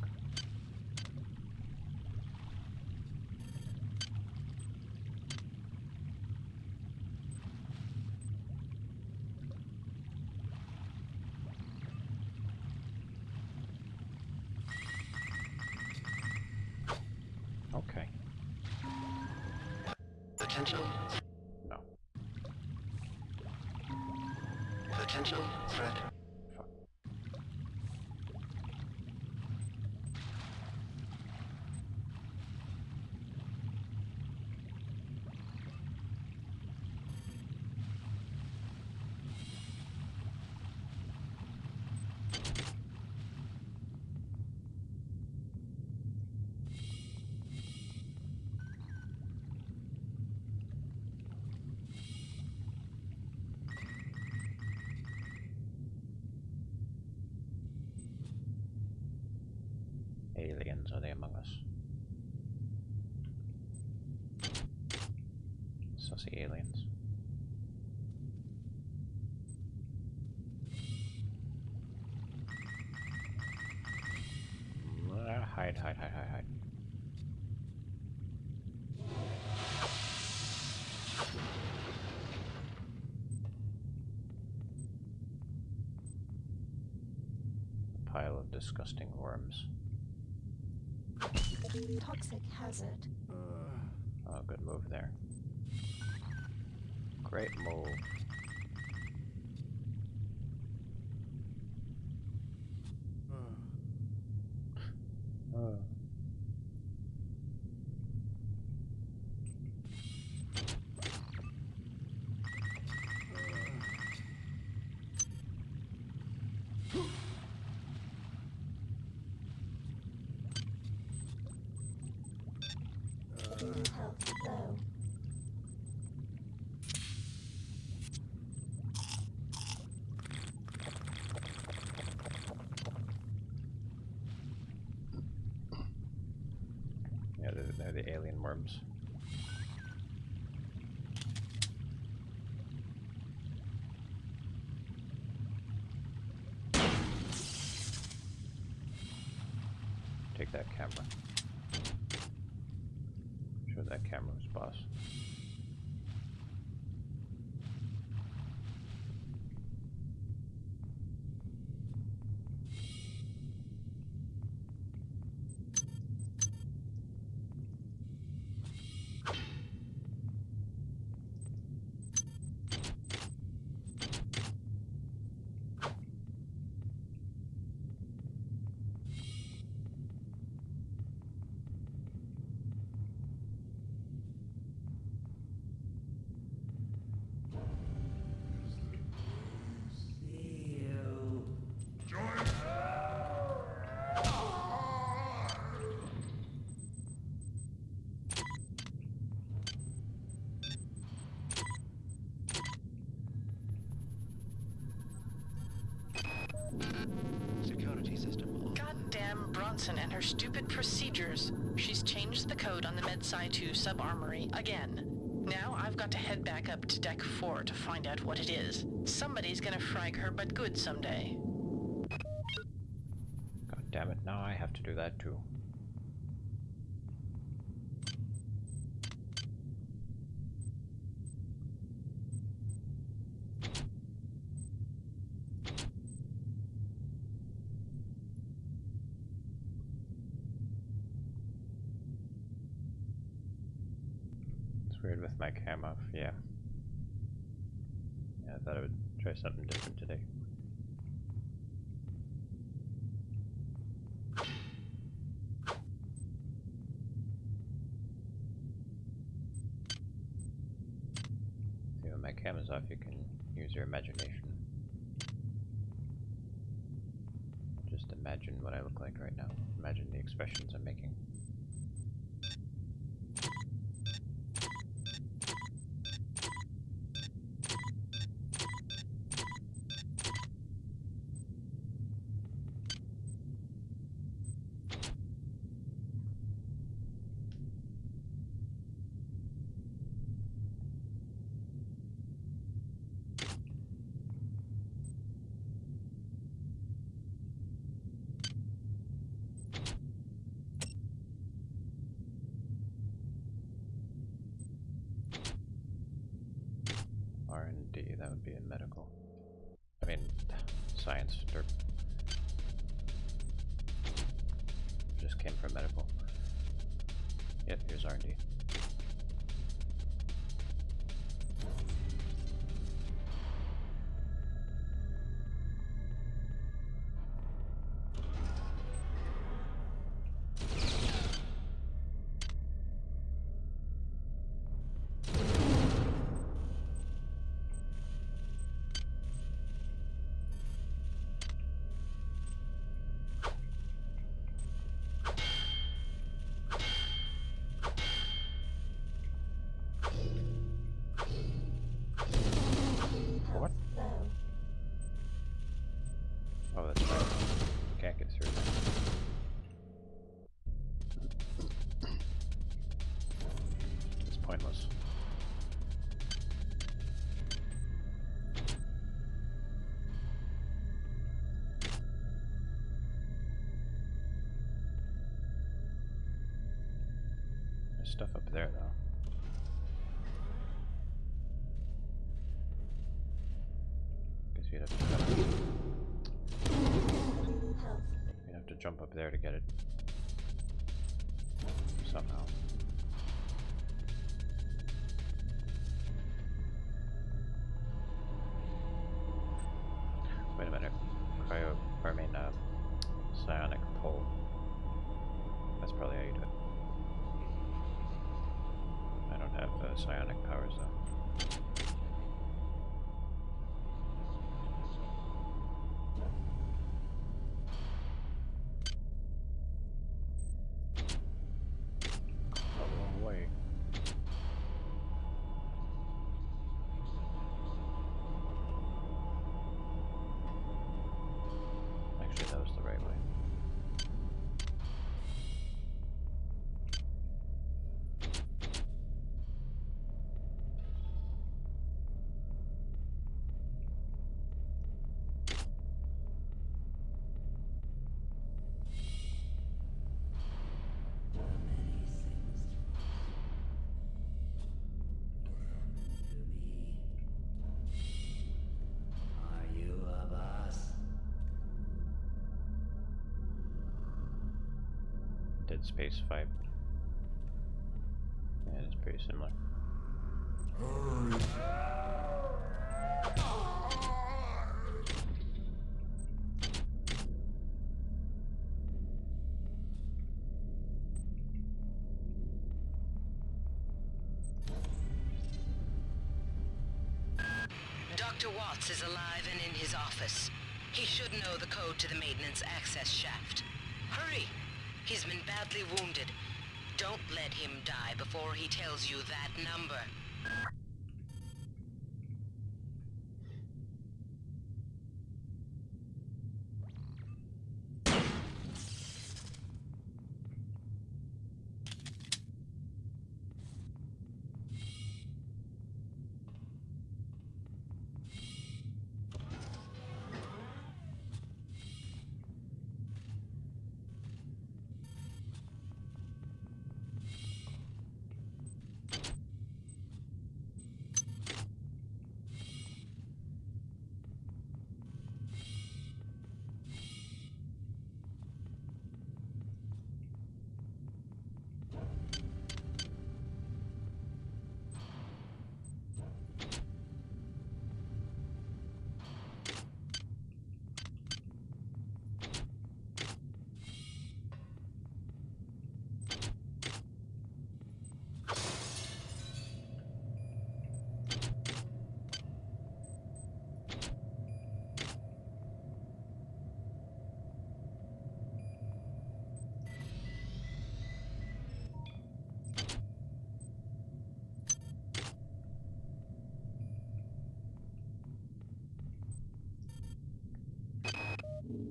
Potential. No. Potential threat. Aliens, are they among us? Sussy aliens. Hide, hide, hide, hide, hide. A pile of disgusting worms. Toxic hazard. Oh, good move there. Great move. Health low. Yeah, they're the alien worms. Take that camera. Show that camera who's boss. Security system. Goddamn Bronson and her stupid procedures. She's changed the code on the MedSci 2 sub-armory again. Now I've got to head back up to Deck 4 to find out what it is. Somebody's gonna frag her but good someday. God damn it, now I have to do that too. Weird with my cam off, yeah. Yeah, I thought I would try something different today. See, when my cam is off, you can use your imagination. Just imagine what I look like right now. Imagine the expressions I'm making. R&D, that would be in medical. I mean, science, derp. Just came from medical. Yep, here's R&D. pointless. There's stuff up there though. Guess you'd have to jump up there to get it. Somehow. Wait a minute. Psionic pull. That's probably how you do it. I don't have psionic powers though. Dead Space 5. Yeah, it's pretty similar. Dr. Watts is alive and in his office. He should know the code to the maintenance access shaft. Hurry! He's been badly wounded. Don't let him die before he tells you that number.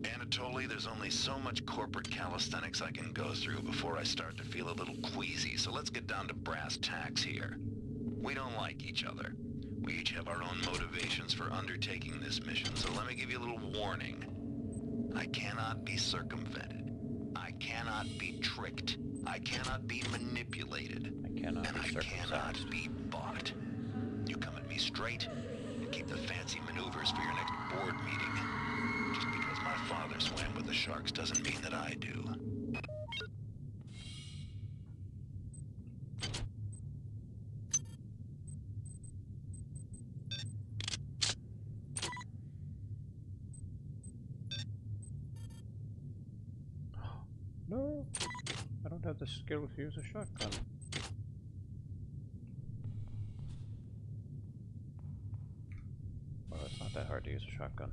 Anatoly, there's only so much corporate calisthenics I can go through before I start to feel a little queasy, so let's get down to brass tacks here. We don't like each other. We each have our own motivations for undertaking this mission, so let me give you a little warning. I cannot be circumvented. I cannot be tricked. I cannot be manipulated. I cannot be bought. You come at me straight, and keep the fancy maneuvers for your next board meeting. Just because my father swam with the sharks doesn't mean that I do. No, I don't have the skill to use a shotgun. Well, it's not that hard to use a shotgun.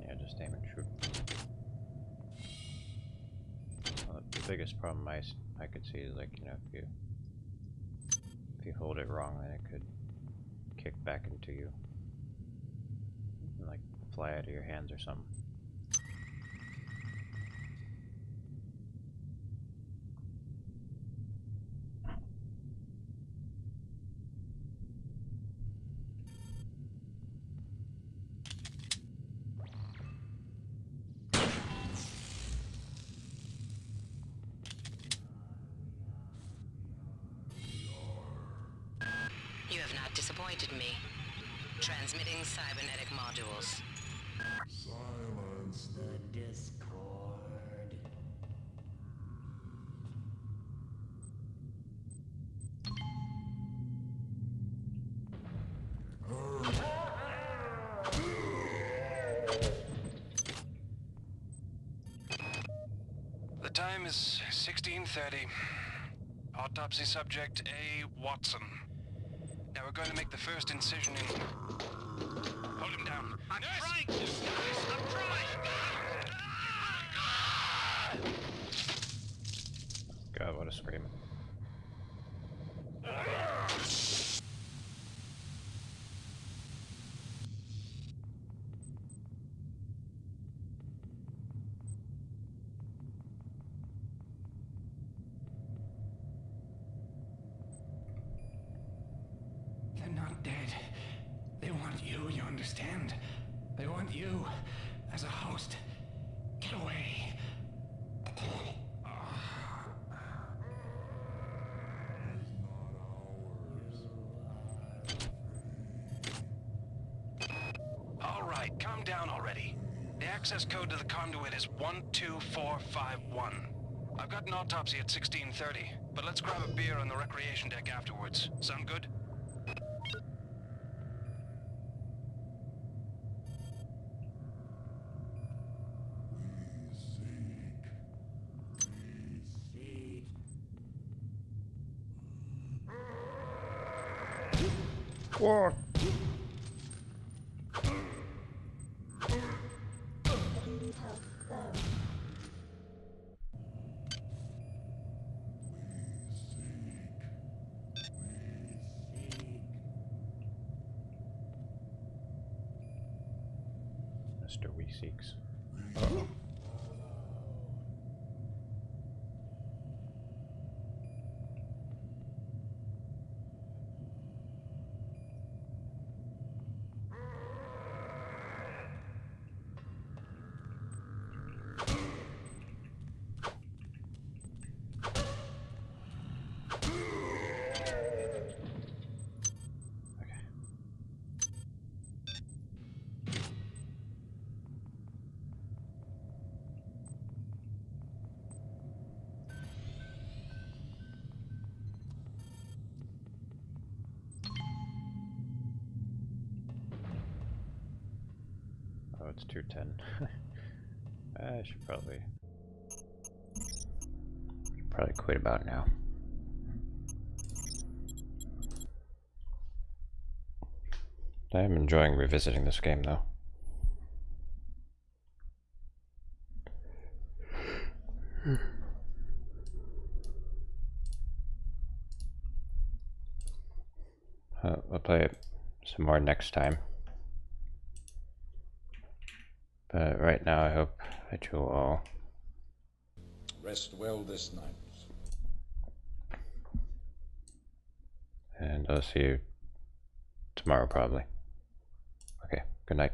Yeah, just aim and shoot. biggest problem I could see is, like, you know, if you hold it wrong, then it could kick back into you and, like, fly out of your hands or something. You have not disappointed me. Transmitting cybernetic modules. Silence the Discord. The time is 16:30. Autopsy subject A. Watson. Now we're going to make the first incision in... Hold him down. I'm trying to, guys! I'm trying! God, what a scream. They're not dead. They want you, you understand? They want you as a host. Get away. All right, calm down already. The access code to the conduit is 12451. I've got an autopsy at 16:30, but let's grab a beer on the recreation deck afterwards. Sound good? What? Mr. Weeseeks. Uh-oh. Oh, it's 2:10. I should probably quit about now. I am enjoying revisiting this game though. I'll play it some more next time. But right now I hope that you'll all rest well this night. And I'll see you tomorrow probably. Okay, good night.